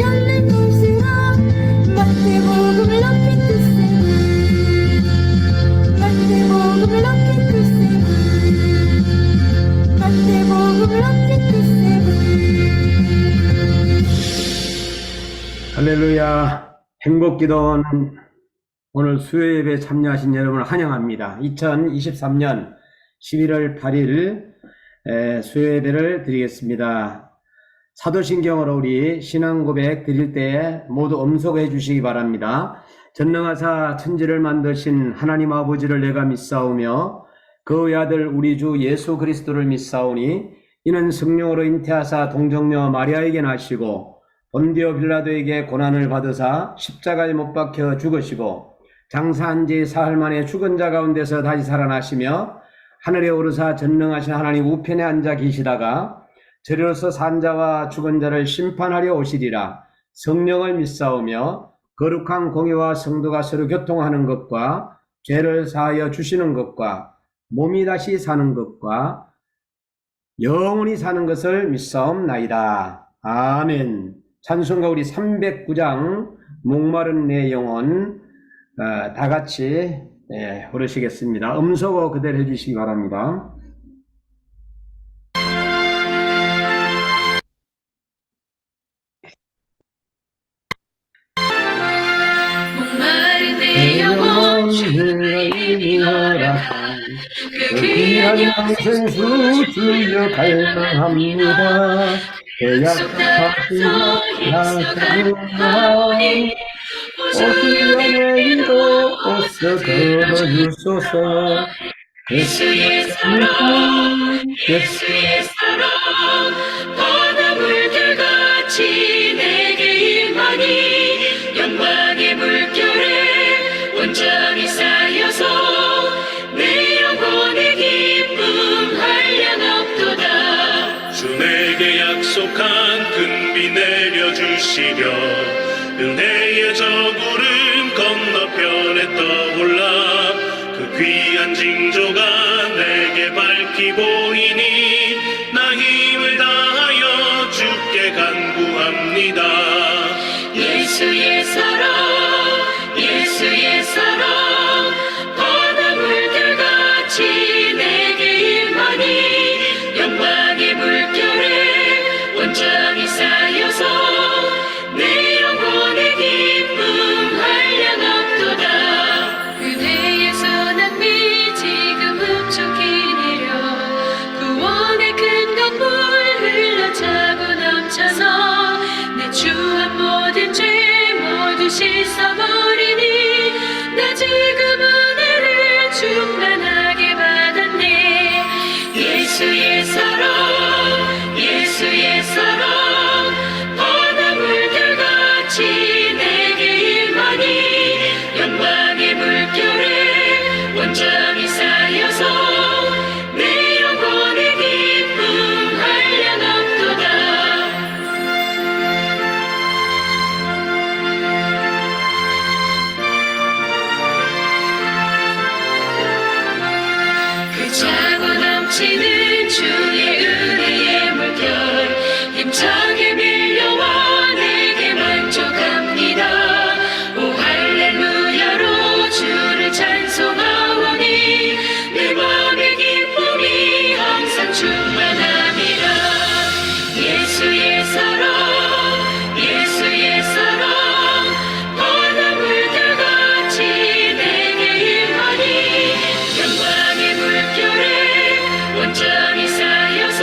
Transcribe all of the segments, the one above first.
열린 곳으로 마태복음을 높이 뜨세요. 마태복음을 높이 뜨세요. 마태복음을 높이 뜨세요. 할렐루야. 행복기도는 오늘 수요예배에 참여하신 여러분을 환영합니다. 2023년 11월 8일 수요예배를 드리겠습니다. 사도신경으로 우리 신앙고백 드릴 때 모두 엄석해 주시기 바랍니다. 전능하사 천지를 만드신 하나님 아버지를 내가 믿사오며 그 외아들 우리 주 예수 그리스도를 믿사오니 이는 성령으로 잉태하사 동정녀 마리아에게 나시고 본디오 빌라도에게 고난을 받으사 십자가에 못 박혀 죽으시고 장사한 지 사흘 만에 죽은 자 가운데서 다시 살아나시며 하늘에 오르사 전능하신 하나님 우편에 앉아 계시다가 저리로서 산 자와 죽은 자를 심판하려 오시리라. 성령을 믿사오며 거룩한 공의와 성도가 서로 교통하는 것과 죄를 사하여 주시는 것과 몸이 다시 사는 것과 영원히 사는 것을 믿사옵나이다. 아멘. 찬송가 우리 309장 목마른 내 영혼 다 같이 부르시겠습니다. 음소거 그대로 해주시기 바랍니다. 목마른 내 영혼 주님이 허락한 그 귀한 영생수 주여 갈망합니다. 약속하소 약속하오니 오수연의 이도 어서 걸어주소서. 예수의 사랑 예수의 사랑 바닷물들같이 내게 임하니 영광의 물결에 온전히 쌓여서 내 영혼의 기쁨 한량없도다. 주 내게 약속한 큰 비 내려주시려 은혜의 저구름 건너편에 떠올라 그 귀한 징조가 내게 밝히 보이니 나 힘을 다하여 주께 간구합니다. 예수의 사랑 예수의 사랑 바닷물들같이 내게 임하니 영광의 물결에 온전히 쌓여서 내 영혼의 기쁨 한량없도다. 그대의 선한 빛 지금 흡족히 내려 구원의 큰 강물 흘러 차고 넘쳐서 내 추한 모든 죄 모두 씻어버리니 나 지금 은혜를 충만하게 받았네. 예수의 사랑 예수의 사랑 바닷물들같이 내게 임하니 영광의 물결에 온전히 쌓여서 내 영혼의 기쁨 한량없도다. 그 차고 넘치는 주의 은혜의 물결 힘차게 밀려와 내게 만족합니다. 오 할렐루야로 주를 찬송하오니 내 맘의 기쁨이 항상 충만합니다. 예수의 사랑 예수의 사랑 바닷물들같이 내게 임하니 영광의 물결에 온전히 쌓여서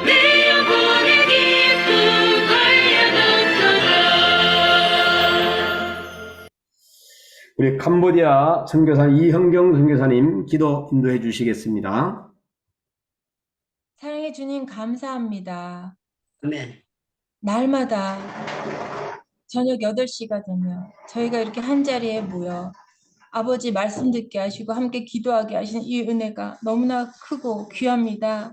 내 영혼의 기쁨 한량없도다. 우리 캄보디아 선교사 이형경 선교사님 기도 인도해 주시겠습니다. 사랑해 주님 감사합니다. 아멘. 날마다 저녁 8시가 되면 저희가 이렇게 한자리에 모여 아버지 말씀 듣게 하시고 함께 기도하게 하신 이 은혜가 너무나 크고 귀합니다.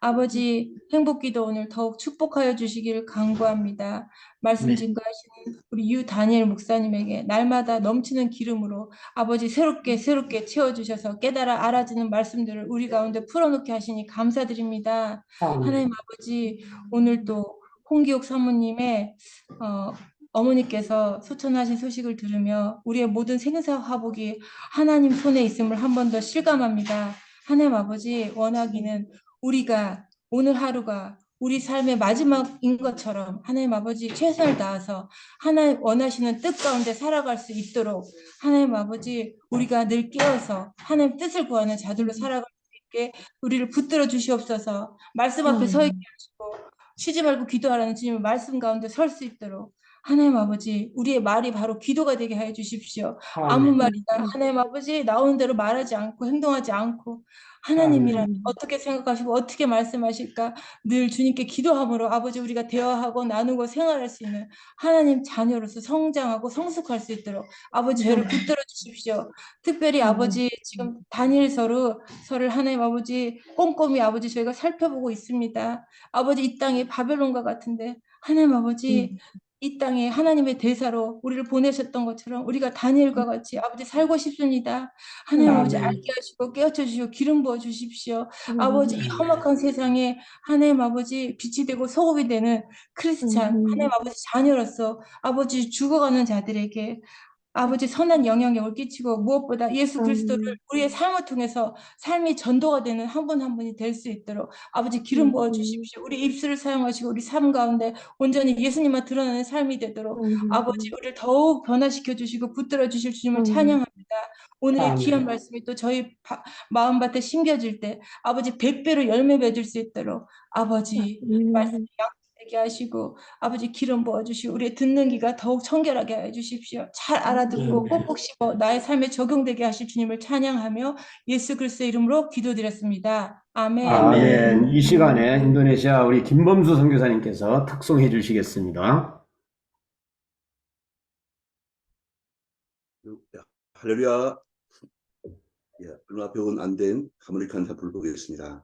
아버지 행복기도 오늘 더욱 축복하여 주시기를 간구합니다. 말씀 네. 증거하시는 우리 유 다니엘 목사님에게 날마다 넘치는 기름으로 아버지 새롭게 채워주셔서 깨달아 알아지는 말씀들을 우리 가운데 풀어놓게 하시니 감사드립니다. 하나님 아버지 오늘 또 홍기옥 사모님의 어머니께서 소천하신 소식을 들으며 우리의 모든 생사 화복이 하나님 손에 있음을 한 번 더 실감합니다. 하나님 아버지, 원하기는 우리가 오늘 하루가 우리 삶의 마지막인 것처럼 하나님 아버지 최선을 다해서 하나님 원하시는 뜻 가운데 살아갈 수 있도록 하나님 아버지 우리가 늘 깨어서 하나님 뜻을 구하는 자들로 살아갈 수 있게 우리를 붙들어 주시옵소서. 말씀 앞에 서 있게 하시고 쉬지 말고 기도하라는 주님의 말씀 가운데 설 수 있도록 하나님 아버지 우리의 말이 바로 기도가 되게 하여 주십시오. 아무 아멘. 말이나 하나님 아버지 나오는 대로 말하지 않고 행동하지 않고 하나님이란 어떻게 생각하시고 어떻게 말씀하실까 늘 주님께 기도함으로 아버지 우리가 대화하고 나누고 생활할 수 있는 하나님 자녀로서 성장하고 성숙할 수 있도록 아버지 저희를 붙들어 주십시오. 특별히 아버지 지금 다니엘서를 하나님 아버지 꼼꼼히 아버지 저희가 살펴보고 있습니다. 아버지 이 땅이 바벨론과 같은데 하나님 아버지 이 땅에 하나님의 대사로 우리를 보내셨던 것처럼 우리가 다니엘과 같이 아버지 살고 싶습니다. 하나님 아버지 아멘. 알게 하시고 깨우쳐 주시고 기름 부어 주십시오. 아버지 이 험악한 세상에 하나님 아버지 빛이 되고 소금이 되는 크리스찬 하나님 아버지 자녀로서 아버지 죽어가는 자들에게 아버지 선한 영향력을 끼치고 무엇보다 예수 그리스도를 우리의 삶을 통해서 삶이 전도가 되는 한 분 한 분이 될 수 있도록 아버지 기름 부어 주십시오. 우리 입술을 사용하시고 우리 삶 가운데 온전히 예수님만 드러나는 삶이 되도록 아버지 우리를 더욱 변화시켜 주시고 붙들어 주실 주님을 찬양합니다. 오늘 이 귀한 아멘. 말씀이 또 저희 마음밭에 심겨질 때 아버지 100배로 열매 맺을 수 있도록 아버지 말씀이 되게 하시고 아버지 기름 부어주시고 우리의 듣는 귀가 더욱 청결하게 해주십시오. 잘 알아듣고 꼭꼭 씹어 나의 삶에 적용되게 하실 주님을 찬양하며 예수 그리스도의 이름으로 기도드렸습니다. 아멘. 아멘. 이 시간에 인도네시아 우리 김범수 선교사님께서 특송해 주시겠습니다. 할렐루야. 예, 얼마 배운 안 된 하모니카 한 불러보겠습니다.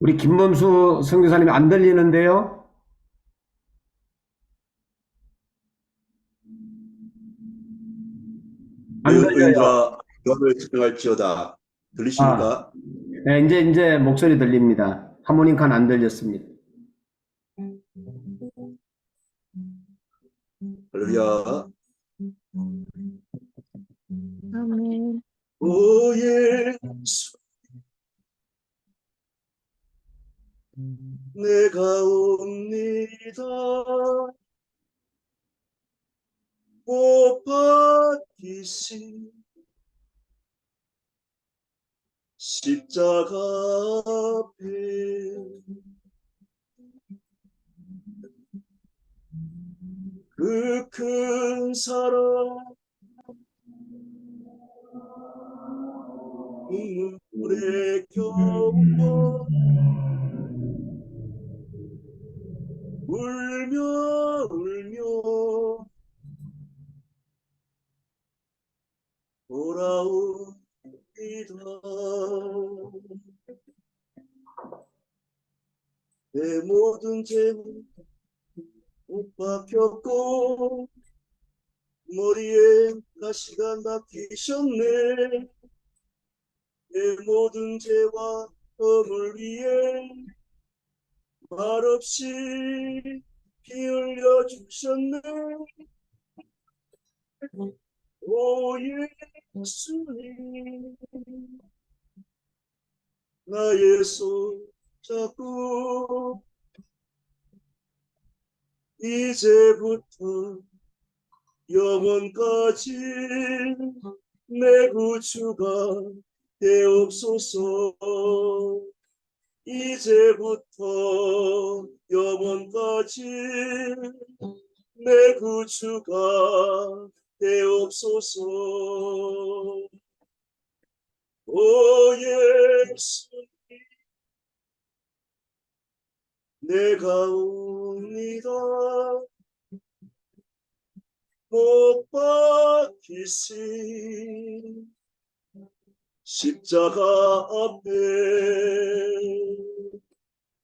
우리 김범수 선교사님 안 들리는데요? 안 들려요. 의인들아 너를 찬양할지어다. 들리십니까? 네, 이제 목소리 들립니다. 하모니카는 안 들렸습니다. 할렐루야. 아멘. 오 예수 내가 옵니다. 못 박히신 십자가 앞에 그 큰 사랑 눈물에 겨워 울며 돌아옵니다. 내 모든 죄는 못 박혔고 머리에 가시가 박히셨네. 내 모든 죄와 허물 위에 말없이 피 흘려 주셨네. 오 예수님 나의 손 잡고 이제부터 영원까지 내 구주가 되옵소서. 이제부터 영원까지 내 구주가 되옵소서. 오 예수님 내가 옵니다. 못 박히신 십자가 앞에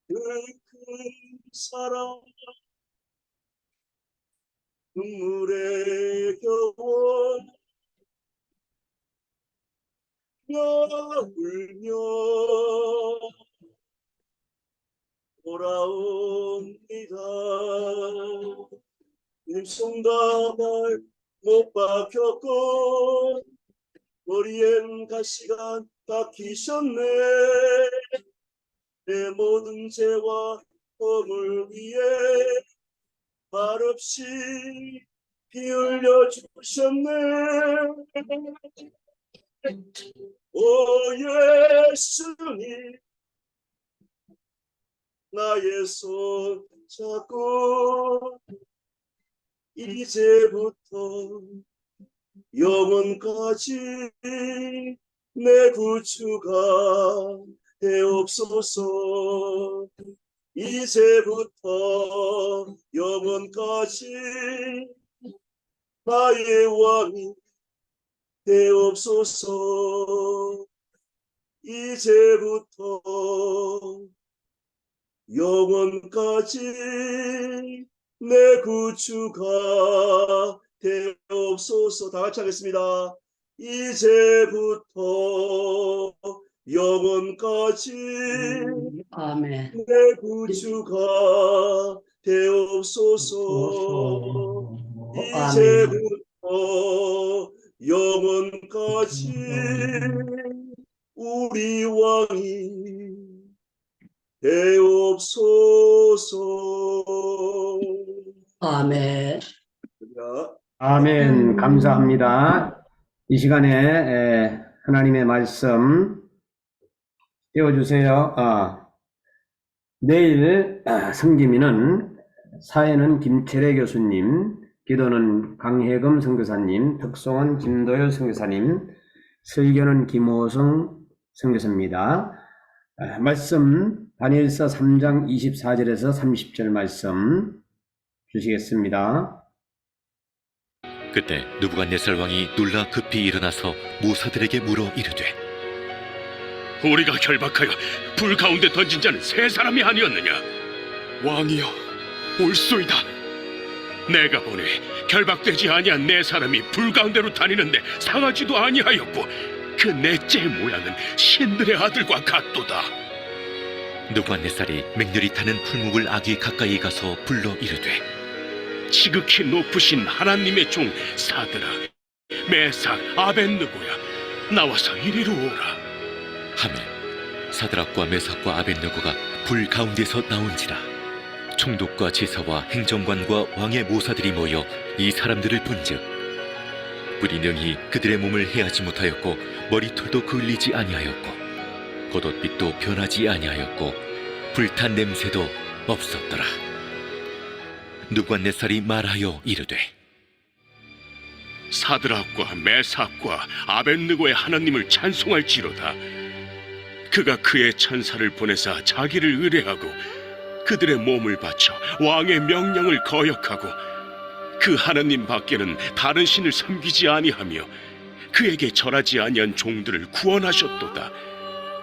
그 큰 사랑 눈물의 겨워 울며 돌아옵니다. 입송다발 못 박혔고 머리엔 가시가 박히셨네. 내 모든 죄와 허물 위에 말없이 피 흘려 주셨네. 오 예수님 나의 손 잡고 이제부터 영원까지 내 구주가 되옵소서. 이제부터 영원까지 나의 왕이 되옵소서. 이제부터 영원까지 내 구주가 되옵소서. 다 같이 하겠습니다. 이제부터 영원까지 아멘. 내 구주가 되옵소서. 아멘. 이제부터 영원까지 우리 왕이 되옵소서. 아멘. 아멘. 감사합니다. 이 시간에 하나님의 말씀 띄워주세요. 내일 성기미는 사회는 김철애 교수님, 기도는 강혜금 선교사님, 특송은 김도열 선교사님, 설교는 김호성 선교사입니다. 말씀 다니엘서 3장 24절에서 30절 말씀 주시겠습니다. 그때 느부갓네살 왕이 놀라 급히 일어나서 모사들에게 물어 이르되 우리가 결박하여 불 가운데 던진 자는 세 사람이 아니었느냐? 왕이여, 옳소이다. 내가 보니 결박되지 아니한 네 사람이 불 가운데로 다니는데 상하지도 아니하였고 그 넷째 모양은 신들의 아들과 같도다. 느부갓네살이 맹렬히 타는 풀무불 아기 가까이 가서 불러 이르되 지극히 높으신 하나님의 종 사드라, 메삭, 아벤느고야, 나와서 이리로 오라. 하매 사드락과 메삭과 아벳느고가 불 가운데서 나온지라. 총독과 제사와 행정관과 왕의 모사들이 모여 이 사람들을 본즉 불이 능히 그들의 몸을 해하지 못하였고 머리털도 그을리지 아니하였고 겉옷빛도 변하지 아니하였고 불탄 냄새도 없었더라. 느부갓네살이 말하여 이르되 사드락과 메삭과 아벳느고의 하나님을 찬송할지로다. 그가 그의 천사를 보내사 자기를 의뢰하고 그들의 몸을 바쳐 왕의 명령을 거역하고 그 하나님 밖에는 다른 신을 섬기지 아니하며 그에게 절하지 아니한 종들을 구원하셨도다.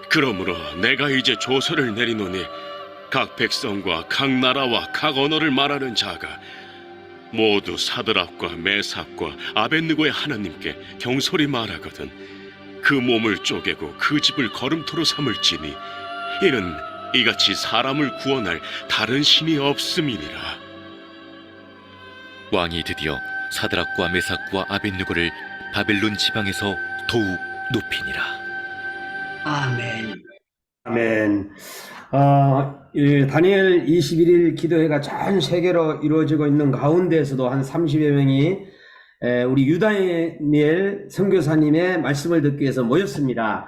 그러므로 내가 이제 조서를 내리노니 각 백성과 각 나라와 각 언어를 말하는 자가 모두 사드락과 메삭과 아벳느고의 하나님께 경솔히 말하거든 그 몸을 쪼개고 그 집을 거름토로 삼을지니 이는 이같이 사람을 구원할 다른 신이 없음이니라. 왕이 드디어 사드락과 메삭과 아벳느고를 바벨론 지방에서 더욱 높이니라. 아멘. 아멘. 이 다니엘 21일 기도회가 전 세계로 이루어지고 있는 가운데에서도 한 30여 명이 우리 유다니엘 선교사님의 말씀을 듣기 위해서 모였습니다.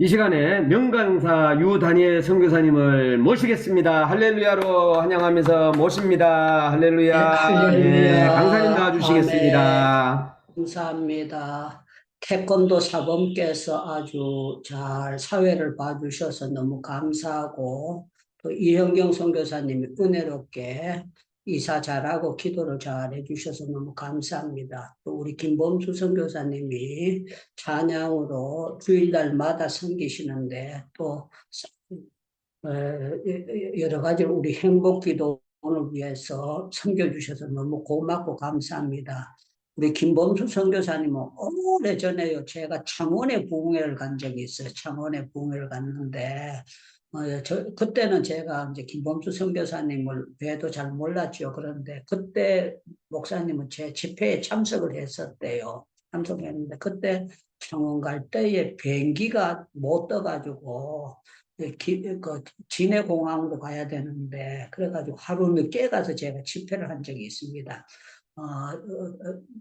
이 시간에 명강사 유다니엘 선교사님을 모시겠습니다. 할렐루야로 환영하면서 모십니다. 할렐루야. 네, 할렐루야. 강사님 나와주시겠습니다. 아멘. 감사합니다. 태권도 사범께서 아주 잘 사회를 봐주셔서 너무 감사하고 또 이현경 선교사님이 은혜롭게 이사 잘하고 기도를 잘 해주셔서 너무 감사합니다. 또 우리 김범수 선교사님이 찬양으로 주일날마다 섬기시는데 또 여러 가지 우리 행복기도를 위해서 섬겨주셔서 너무 고맙고 감사합니다. 우리 김범수 선교사님은 오래전에요. 제가 창원에 부흥회를 간 적이 있어요. 창원에 부흥회를 갔는데 그때는 제가 이제 김범수 선교사님을 뵈도 잘 몰랐죠. 그런데 그때 목사님은 제 집회에 참석을 했었대요. 참석했는데 그때 창원 갈 때에 비행기가 못 떠가지고 진해공항으로 가야 되는데 그래가지고 하루 늦게 가서 제가 집회를 한 적이 있습니다.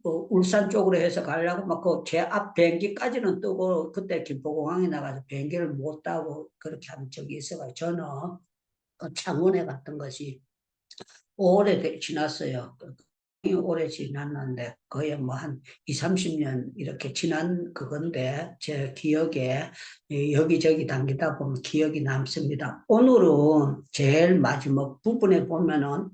울산 쪽으로 해서 가려고 막 그 제 앞 비행기까지는 뜨고 그때 김포공항에 나가서 비행기를 못 타고 그렇게 한 적이 있어가지고 저는 창원에 갔던 것이 지났어요. 오래 지났는데 거의 뭐 한 20, 30년 이렇게 지난 그건데 제 기억에 여기저기 당기다 보면 기억이 남습니다. 오늘은 제일 마지막 부분에 보면은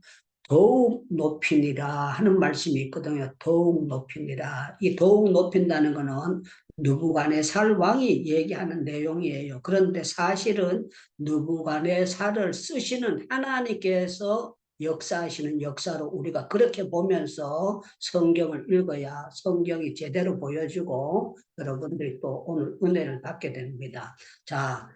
더욱 높이니라 하는 말씀이 있거든요. 더욱 높이니라. 이 더욱 높인다는 거는 느부갓네살 왕이 얘기하는 내용이에요. 그런데 사실은 느부갓네살을 쓰시는 하나님께서 역사하시는 역사로 우리가 그렇게 보면서 성경을 읽어야 성경이 제대로 보여주고 여러분들이 또 오늘 은혜를 받게 됩니다. 자,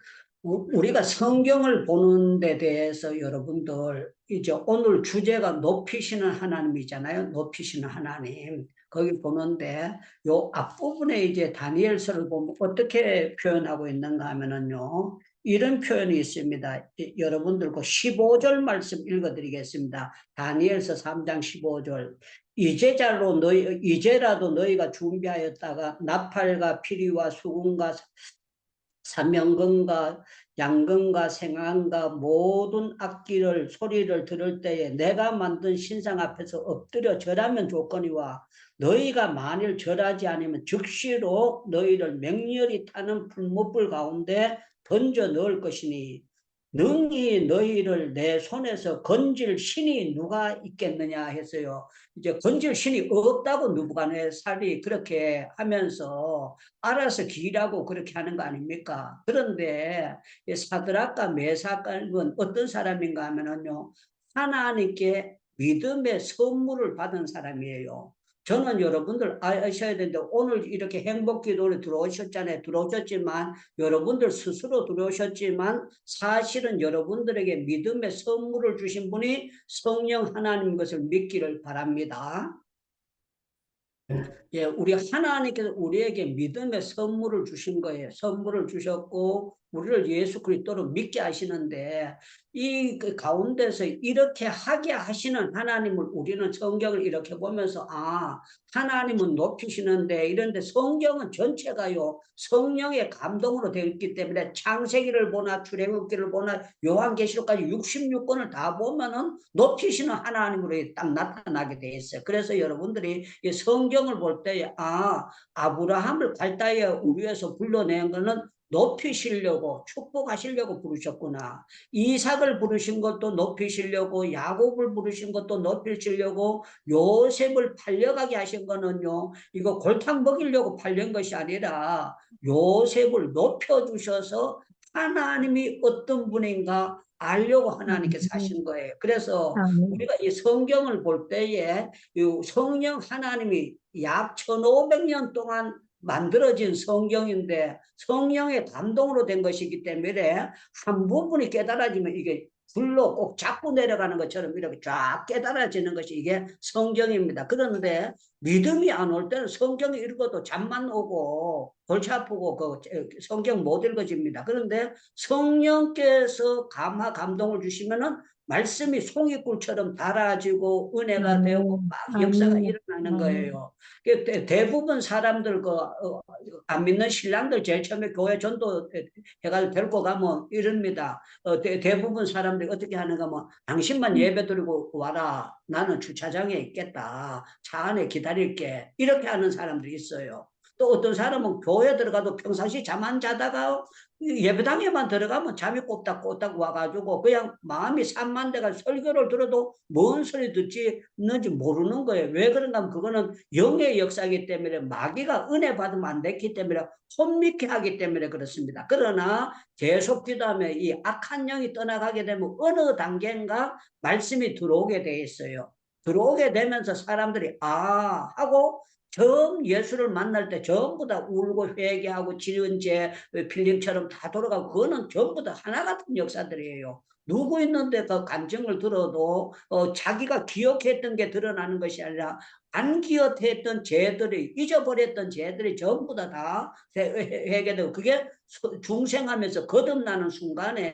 우리가 성경을 보는 데 대해서 여러분들 이제 오늘 주제가 높이시는 하나님이잖아요. 높이시는 하나님. 거기 보는데 요 앞부분에 이제 다니엘서를 보면 어떻게 표현하고 있는가 하면은요. 이런 표현이 있습니다. 여러분들 그 15절 말씀 읽어드리겠습니다. 다니엘서 3장 15절. 이제라도 너희가 준비하였다가 나팔과 피리와 수금과 사명금과 양금과 생황과 모든 악기를 소리를 들을 때에 내가 만든 신상 앞에서 엎드려 절하면 좋거니와 너희가 만일 절하지 않으면 즉시로 너희를 맹렬히 타는 풀무불 가운데 던져 넣을 것이니 능히 너희를 내 손에서 건질 신이 누가 있겠느냐 했어요. 이제 건질 신이 없다고 느부갓네살이 그렇게 하면서 알아서 기라고 그렇게 하는 거 아닙니까? 그런데 사드락과 메삭은 어떤 사람인가 하면은요, 하나님께 믿음의 선물을 받은 사람이에요. 저는 여러분들 아셔야 되는데 오늘 이렇게 행복기도를 들어오셨잖아요. 들어오셨지만 여러분들 스스로 들어오셨지만 사실은 여러분들에게 믿음의 선물을 주신 분이 성령 하나님인 것을 믿기를 바랍니다. 예, 우리 하나님께서 우리에게 믿음의 선물을 주신 거예요. 선물을 주셨고 우리를 예수 그리스도로 믿게 하시는데 이 가운데서 이렇게 하게 하시는 하나님을 우리는 성경을 이렇게 보면서 하나님은 높이시는데 이런데 성경은 전체가요 성령의 감동으로 되어 있기 때문에 창세기를 보나 출애굽기를 보나 요한계시록까지 66권을 다 보면은 높이시는 하나님으로 딱 나타나게 돼 있어요. 그래서 여러분들이 이 성경을 볼 때 아브라함을 갈대아에 우리에서 불러낸 거는 높이시려고 축복하시려고 부르셨구나. 이삭을 부르신 것도 높이시려고 야곱을 부르신 것도 높이시려고 요셉을 팔려가게 하신 거는요. 이거 골탕 먹이려고 팔린 것이 아니라 요셉을 높여주셔서 하나님이 어떤 분인가 알려고 하나님께서 하신 거예요. 그래서 우리가 이 성경을 볼 때에 이 성령 하나님이 약 1500년 동안 만들어진 성경인데 성령의 감동으로 된 것이기 때문에 한 부분이 깨달아지면 이게 불로 꼭 잡고 내려가는 것처럼 이렇게 쫙 깨달아지는 것이 이게 성경입니다. 그런데 믿음이 안 올 때는 성경을 읽어도 잠만 오고 골치 아프고 그 성경 못 읽어집니다. 그런데 성령께서 감동을 주시면은 말씀이 송이꿀처럼 달아지고 은혜가 되고 막 역사가 일어나는 거예요. 대부분 사람들 안 믿는 신랑들 제일 처음에 교회 전도 해가지고 데리고 가면 이럽니다. 대부분 사람들이 어떻게 하는가 하면 당신만 예배 드리고 와라. 나는 주차장에 있겠다. 차 안에 기다릴게. 이렇게 하는 사람들이 있어요. 또 어떤 사람은 교회 들어가도 평상시 잠 안 자다가 예배당에만 들어가면 잠이 꼬딱꼬딱 와가지고 그냥 마음이 산만돼가 설교를 들어도 뭔 소리 듣지는지 모르는 거예요. 왜 그런가 하면 그거는 영의 역사이기 때문에 마귀가 은혜 받으면 안 됐기 때문에 혼미케 하기 때문에 그렇습니다. 그러나 계속 기도하면 이 악한 영이 떠나가게 되면 어느 단계인가 말씀이 들어오게 돼 있어요. 들어오게 되면서 사람들이 아 하고 처음 예수를 만날 때 전부 다 울고 회개하고 지은죄 필름처럼 다 돌아가고 그거는 전부 다 하나 같은 역사들이에요. 누구 있는데 그 감정을 들어도 자기가 기억했던 게 드러나는 것이 아니라 안 기억했던 죄들이 잊어버렸던 죄들이 전부 다 회개되고 그게 중생하면서 거듭나는 순간에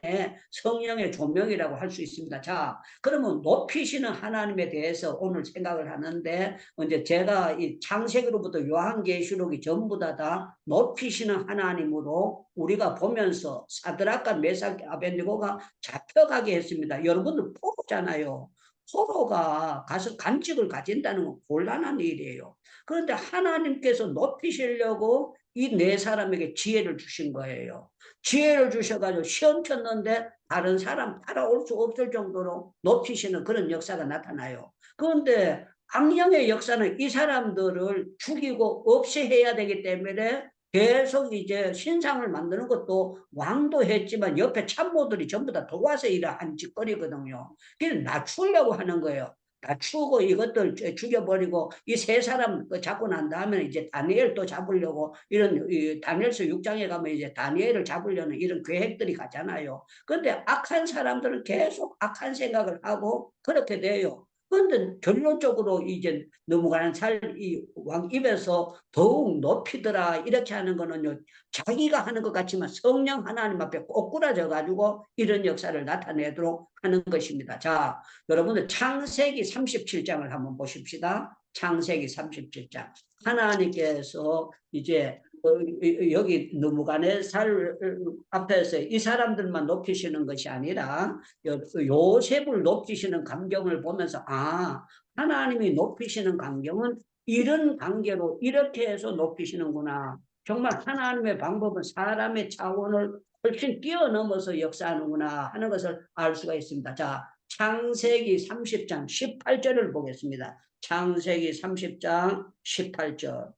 성령의 조명이라고 할 수 있습니다. 자, 그러면 높이시는 하나님에 대해서 오늘 생각을 하는데 이제 제가 이 창세기로부터 요한계시록이 전부 다 높이시는 하나님으로 우리가 보면서 사드락과 메삭 아벳느고가 잡혀가게 했습니다. 여러분들 포로잖아요. 포로가 가서 간직을 가진다는 건 곤란한 일이에요. 그런데 하나님께서 높이시려고 이 네 사람에게 지혜를 주신 거예요. 지혜를 주셔가지고 시험 쳤는데 다른 사람 따라올 수 없을 정도로 높이시는 그런 역사가 나타나요. 그런데 악령의 역사는 이 사람들을 죽이고 없애해야 되기 때문에 계속 이제 신상을 만드는 것도 왕도 했지만 옆에 참모들이 전부 다 도와서 일을 한 짓거리거든요. 그래서 낮추려고 하는 거예요. 낮추고 이것들 죽여버리고 이 세 사람 잡고 난 다음에 이제 다니엘 또 잡으려고 이런 다니엘서 6장에 가면 이제 다니엘을 잡으려는 이런 계획들이 가잖아요. 그런데 악한 사람들은 계속 악한 생각을 하고 그렇게 돼요. 그런데 결론적으로 이제 넘어가는 이 왕 입에서 더욱 높이더라 이렇게 하는 거는요 자기가 하는 것 같지만 성령 하나님 앞에 꼬꾸라져 가지고 이런 역사를 나타내도록 하는 것입니다. 자, 여러분들 창세기 37장을 한번 보십시다. 창세기 37장 하나님께서 이제 여기 느부갓네살 앞에서 이 사람들만 높이시는 것이 아니라 요셉을 높이시는 광경을 보면서 아 하나님이 높이시는 광경은 이런 관계로 이렇게 해서 높이시는구나. 정말 하나님의 방법은 사람의 차원을 훨씬 뛰어넘어서 역사하는구나 하는 것을 알 수가 있습니다. 자, 창세기 30장 18절을 보겠습니다. 창세기 30장 18절.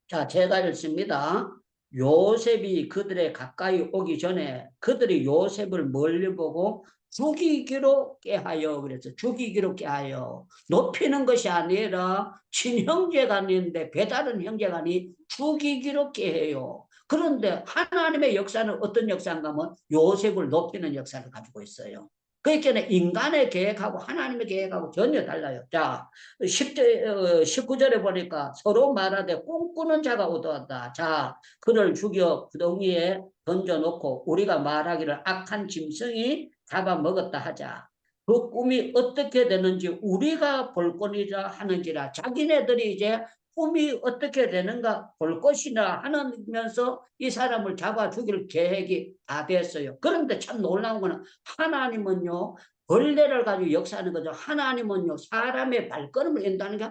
자, 제가 읽습니다. 요셉이 그들의 가까이 오기 전에 그들이 요셉을 멀리 보고 죽이기로 꾀하여 그래서 죽이기로 꾀하여 높이는 것이 아니라 친형제가 아닌데 배다른 형제가 아니 죽이기로 꾀해요. 그런데 하나님의 역사는 어떤 역사인가 하면 요셉을 높이는 역사를 가지고 있어요. 그러니까 인간의 계획하고 하나님의 계획하고 전혀 달라요. 자, 19절에 보니까 서로 말하되 꿈꾸는 자가 오도한다. 자, 그를 죽여 구덩이에 던져놓고 우리가 말하기를 악한 짐승이 잡아먹었다 하자. 그 꿈이 어떻게 되는지 우리가 볼 거니라 하는지라. 자기네들이 이제 꿈이 어떻게 되는가 볼 것이나 하면서 이 사람을 잡아 죽일 계획이 다 됐어요. 그런데 참 놀라운 거는 하나님은요 벌레를 가지고 역사하는 거죠. 하나님은요 사람의 발걸음을 인도하는 게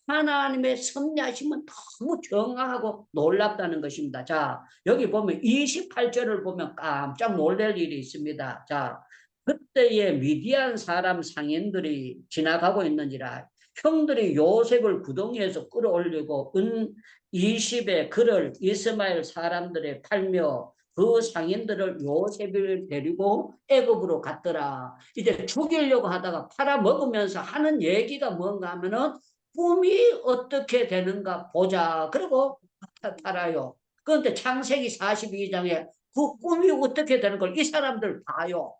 하나님의 섭리하심은 너무 정확하고 놀랍다는 것입니다. 자, 여기 보면 28절을 보면 깜짝 놀랄 일이 있습니다. 자, 그때에 미디안 사람 상인들이 지나가고 있는지라 형들이 요셉을 구덩이에서 끌어올리고 은 20의 그를 이스마엘 사람들에 팔며 그 상인들을 요셉을 데리고 애굽으로 갔더라. 이제 죽이려고 하다가 팔아먹으면서 하는 얘기가 뭔가 하면은 꿈이 어떻게 되는가 보자. 그리고 팔아요. 그런데 창세기 42장에 그 꿈이 어떻게 되는 걸 이 사람들 봐요.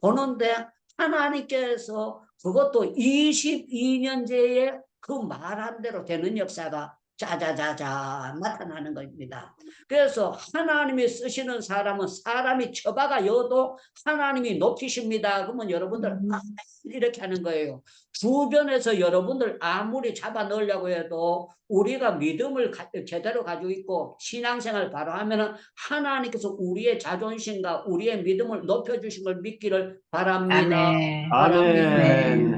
보는데 하나님께서 그것도 22년째에 그 말한 대로 되는 역사가 짜자자자 나타나는 겁니다. 그래서 하나님이 쓰시는 사람은 사람이 처박아여도 하나님이 높이십니다. 그러면 여러분들 이렇게 하는 거예요. 주변에서 여러분들 아무리 잡아 넣으려고 해도 우리가 믿음을 제대로 가지고 있고 신앙생활 바로 하면은 하나님께서 우리의 자존심과 우리의 믿음을 높여주신 걸 믿기를 바랍니다. 아멘.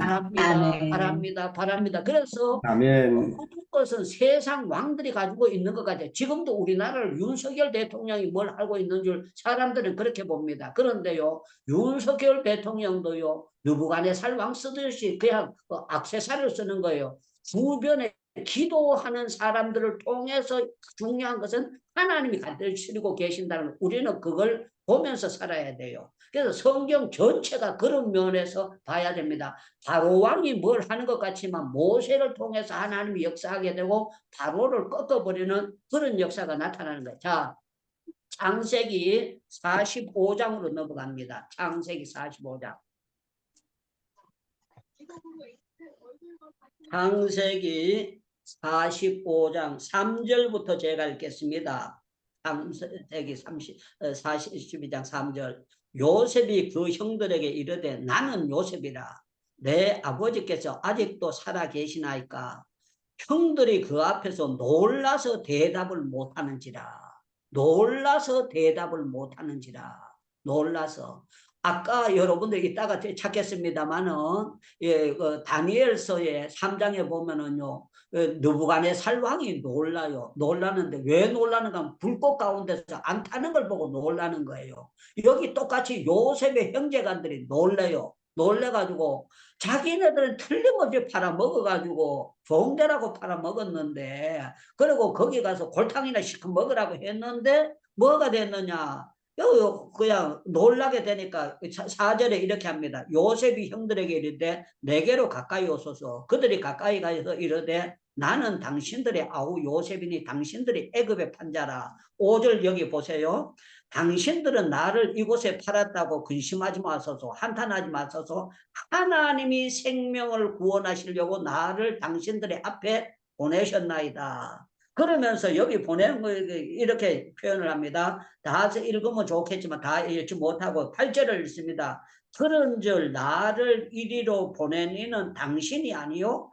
바랍니다. 바랍니다. 그래서 아멘. 것은 세상 왕들이 가지고 있는 것 같아요. 지금도 우리나라를 윤석열 대통령이 뭘 알고 있는 줄 사람들은 그렇게 봅니다. 그런데요, 윤석열 대통령도요, 느부갓네살 왕 쓰듯이 그냥 액세서리를 쓰는 거예요. 주변에 기도하는 사람들을 통해서 중요한 것은 하나님이 가르치고 계신다는, 우리는 그걸 보면서 살아야 돼요. 그래서 성경 전체가 그런 면에서 봐야 됩니다. 바로 왕이 뭘 하는 것 같지만 모세를 통해서 하나님이 역사하게 되고 바로를 꺾어버리는 그런 역사가 나타나는 거예요. 자, 창세기 45장으로 넘어갑니다. 창세기 45장. 창세기 45장 3절부터 제가 읽겠습니다. 창세기 42장 3절. 요셉이 그 형들에게 이르되 나는 요셉이라. 내 아버지께서 아직도 살아 계시나이까. 형들이 그 앞에서 놀라서 대답을 못하는지라. 놀라서 대답을 못하는지라. 놀라서. 아까 여러분들 이따가 찾겠습니다만은, 예, 다니엘서의 3장에 보면은요, 느부갓네살 왕이 놀라요. 놀라는데 왜 놀라는가 하면 불꽃 가운데서 안 타는 걸 보고 놀라는 거예요. 여기 똑같이 요셉의 형제간들이 놀래요. 놀래가지고 자기네들은 틀림없이 팔아먹어가지고 종대라고 팔아먹었는데, 그리고 거기 가서 골탕이나 시켜 먹으라고 했는데 뭐가 됐느냐, 그냥 놀라게 되니까 4절에 이렇게 합니다. 요셉이 형들에게 이르되 내게로 가까이 오소서. 그들이 가까이 가서 이르되 나는 당신들의 아우 요셉이니 당신들이 애굽의 판자라. 5절 여기 보세요. 당신들은 나를 이곳에 팔았다고 근심하지 마소서. 한탄하지 마소서. 하나님이 생명을 구원하시려고 나를 당신들의 앞에 보내셨나이다. 그러면서 여기 보내는 거 이렇게 표현을 합니다. 다 읽으면 좋겠지만 다 읽지 못하고 8절을 읽습니다. 그런즉 나를 이리로 보낸 이는 당신이 아니요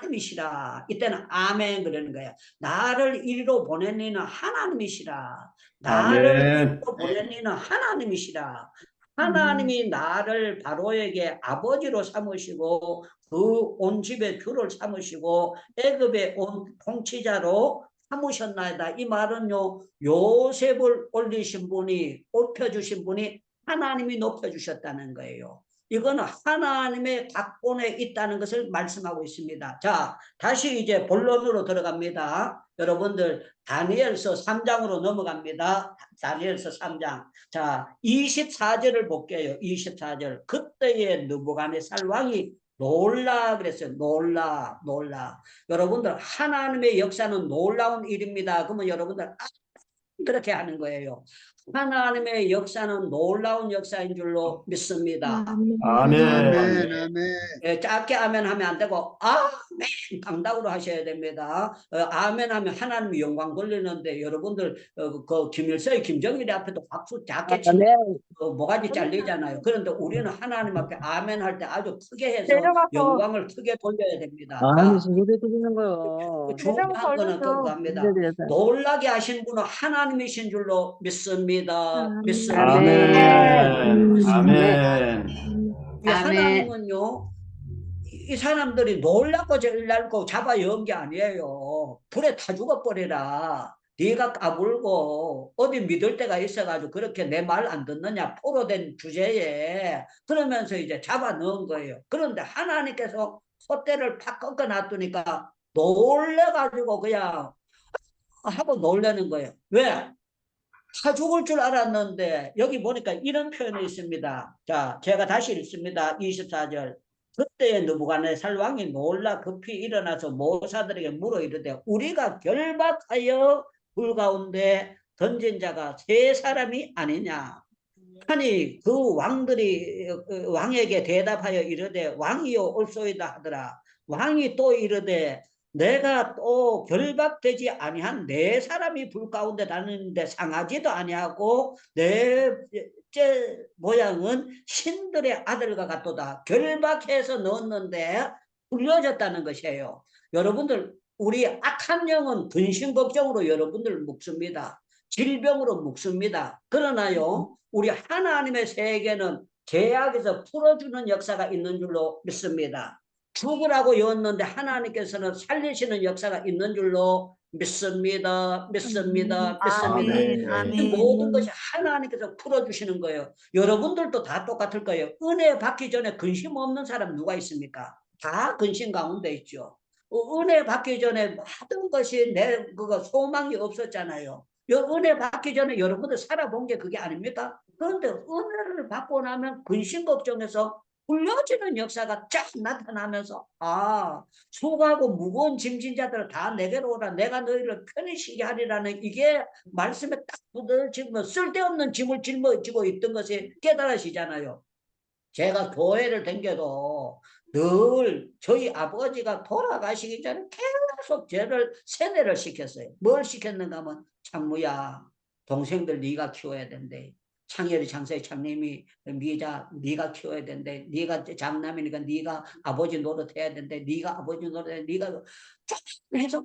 하나님이시라. 이때는 아멘 그러는 거예요. 나를 이리로 보낸 이는 하나님이시라. 나를 이리로 보낸 이는 하나님이시라. 하나님이 나를 바로에게 아버지로 삼으시고 그 온 집의 주를 삼으시고 애굽의 온 통치자로 삼으셨나이다. 이 말은요, 요셉을 올리신 분이, 높여주신 분이 하나님이 높여주셨다는 거예요. 이거는 하나님의 각본에 있다는 것을 말씀하고 있습니다. 자, 다시 이제 본론으로 들어갑니다. 여러분들 다니엘서 3장으로 넘어갑니다. 다니엘서 3장. 자, 24절을 볼게요. 24절. 그때의 느부갓네살 왕이 놀라 그랬어요. 놀라. 여러분들 하나님의 역사는 놀라운 일입니다. 그러면 여러분들 그렇게 하는 거예요. 하나님의 역사는 놀라운 역사인 줄로 믿습니다. 아멘. 예, 짧게 아멘 하면 안 되고 아멘 강답으로 하셔야 됩니다. 아멘 하면 하나님의 영광 돌리는데 여러분들 그 김일성의 김정일이 앞에도 박수 작게 치면 모가지 잘리잖아요. 그런데 우리는 하나님 앞에 아멘 할 때 아주 크게 해서 영광을 크게 돌려야 됩니다. 아니, 소리 들리는 거요. 중요한 거는 그겁니다. 놀라게 하신 분은 하나님이신 줄로 믿습니다. 믿습니다. 아멘. 아멘. 이 하나님은요, 이 사람들이 놀랍고 잘날고 잡아 여은 게 아니에요. 불에 타 죽어버리라. 네가 까불고 어디 믿을 때가 있어가지고 그렇게 내 말 안 듣느냐 포로된 주제에 그러면서 이제 잡아 넣은 거예요. 그런데 하나님께서 콧대를 팍 꺾어 놨더니까 놀래가지고 그냥 하고 놀라는 거예요. 왜? 다 죽을 줄 알았는데 여기 보니까 이런 표현이 있습니다. 자, 제가 다시 읽습니다. 24절. 그때에 느부갓네살 왕이 놀라 급히 일어나서 모사들에게 물어 이르되 우리가 결박하여 불 가운데 던진 자가 세 사람이 아니냐. 하니 그 왕들이 왕에게 대답하여 이르되 왕이요 옳소이다 하더라. 왕이 또 이르되 내가 또 결박되지 아니한 네 사람이 불 가운데 다니는데 상하지도 아니하고 넷째 모양은 신들의 아들과 같도다. 결박해서 넣었는데 불려졌다는 것이에요. 여러분들 우리 악한 영은 근심 걱정으로 여러분들 묵습니다. 질병으로 묵습니다. 그러나요 우리 하나님의 세계는 죄악에서 풀어주는 역사가 있는 줄로 믿습니다. 죽으라고 였는데 하나님께서는 살리시는 역사가 있는 줄로 믿습니다. 믿습니다. 믿습니다. 아멘. 이 모든 것이 하나님께서 풀어주시는 거예요. 여러분들도 다 똑같을 거예요. 은혜 받기 전에 근심 없는 사람 누가 있습니까? 다 근심 가운데 있죠. 은혜 받기 전에 모든 것이 내 그거 소망이 없었잖아요. 은혜 받기 전에 여러분들 살아본 게 그게 아닙니까? 그런데 은혜를 받고 나면 근심 걱정해서 굴려지는 역사가 쫙 나타나면서 수고하고 무거운 짐진 자들을 다 내게로 오라 내가 너희를 편히 쉬게 하리라는 이게 말씀에 딱 부딪히면 쓸데없는 짐을 짊어지고 있던 것이 깨달아지잖아요. 제가 교회를 다녀도 늘 저희 아버지가 돌아가시기 전에 계속 저를 세뇌를 시켰어요. 뭘 시켰는가 하면 장무야 동생들 네가 키워야 된대. 창열이 장사의 장님이 미자 네가 키워야 된대. 네가 장남이니까 네가 아버지 노릇해야 된대. 네가 아버지 노릇해. 네가 해서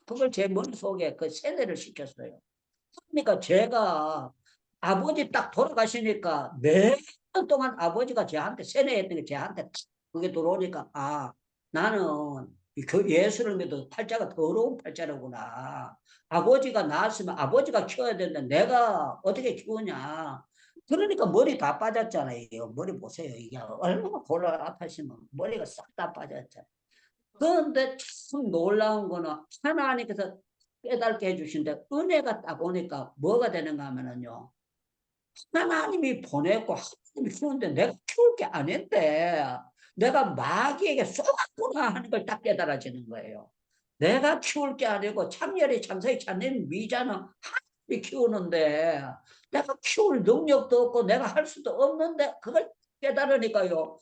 그걸 제 머릿속에 그 세뇌를 시켰어요. 그러니까 제가 아버지 딱 돌아가시니까 몇 년 동안 아버지가 저한테 세뇌했던 게 저한테 그게 들어오니까 나는 그 예수를 믿어 팔자가 더러운 팔자로구나. 아버지가 낳았으면 아버지가 키워야 되는데 내가 어떻게 키우냐. 그러니까 머리 다 빠졌잖아요. 머리 보세요. 이게 얼마나 골라 아파시면 머리가 싹 다 빠졌잖아요. 그런데 참 놀라운 거는 하나님께서 깨닫게 해주신데 은혜가 딱 오니까 뭐가 되는가 하면은요. 하나님이 보냈고 하나님이 키우는데 내가 키울 게 아닌데 내가 마귀에게 쏘았구나 하는 걸 딱 깨달아지는 거예요. 내가 키울 게 아니고 참열이 참사의 참님 미자는 하나님이 키우는데 내가 키울 능력도 없고 내가 할 수도 없는데 그걸 깨달으니까요.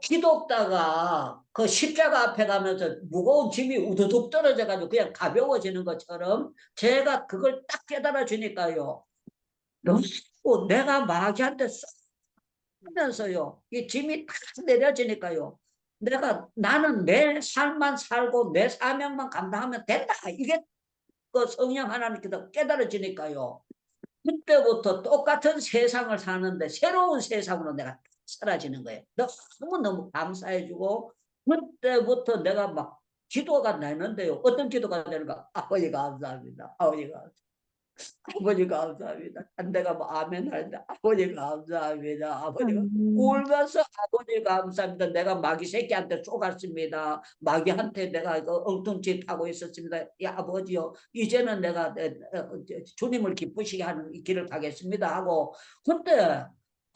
기독다가 그 십자가 앞에 가면서 무거운 짐이 우두둑 떨어져가지고 그냥 가벼워지는 것처럼 제가 그걸 딱 깨달아 주니까요. 너무 내가 마귀한테 쏘면서요. 이 짐이 딱 내려지니까요. 나는 내 삶만 살고 내 사명만 감당하면 된다. 이게 그 성령 하나님께서 깨달아지니까요. 그때부터 똑같은 세상을 사는데 새로운 세상으로 내가 사라지는 거예요. 너무너무 감사해주고 그때부터 내가 막 기도가 나는데요. 어떤 기도가 되는가? 아버지 감사합니다. 아버지 감사합니다. 아버지 감사합니다. 내가 뭐 아멘 하는데 아버지 감사합니다. 아버지가 울면서 아버지 감사합니다. 내가 마귀 새끼한테 쏘갔습니다. 마귀한테 내가 엉뚱짓 하고 있었습니다. 아버지요 이제는 내가 주님을 기쁘시게 하는 이 길을 가겠습니다 하고 그때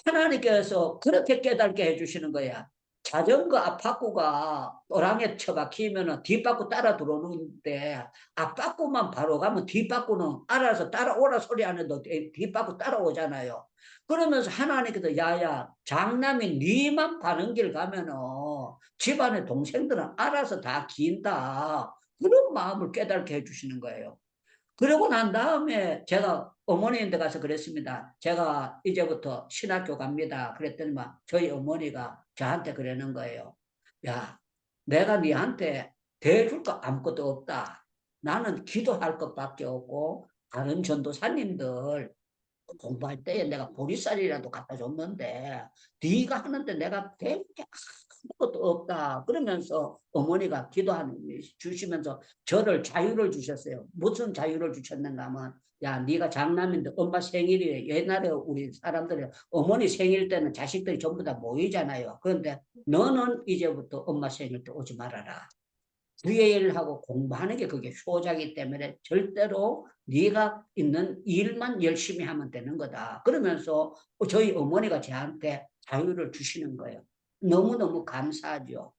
하나님께서 그렇게 깨닫게 해주시는 거야. 자전거 앞바꾸가 또랑에 처박히면 뒷바꾸 따라 들어오는데 앞바꾸만 바로 가면 뒷바꾸는 알아서 따라오라 소리 안 해도 뒷바꾸 따라오잖아요. 그러면서 하나님께서 야야 장남이 네만 가는 길 가면은 집안의 동생들은 알아서 다 긴다. 그런 마음을 깨닫게 해주시는 거예요. 그러고 난 다음에 제가 어머니한테 가서 그랬습니다. 제가 이제부터 신학교 갑니다. 그랬더니 저희 어머니가 저한테 그러는 거예요. 야, 내가 네한테 대줄 거 아무것도 없다. 나는 기도할 것밖에 없고 다른 전도사님들 공부할 때에 내가 보리쌀이라도 갖다 줬는데 네가 하는데 내가 대줄 게 아무것도 없다. 그러면서 어머니가 주시면서 저를 자유를 주셨어요. 무슨 자유를 주셨는가 하면 야 네가 장남인데 엄마 생일이 옛날에 우리 사람들이 어머니 생일 때는 자식들이 전부 다 모이잖아요. 그런데 너는 이제부터 엄마 생일 때 오지 말아라. VA를 하고 공부하는 게 그게 효자기 때문에 절대로 네가 있는 일만 열심히 하면 되는 거다. 그러면서 저희 어머니가 저한테 자유를 주시는 거예요. 너무너무 감사하죠.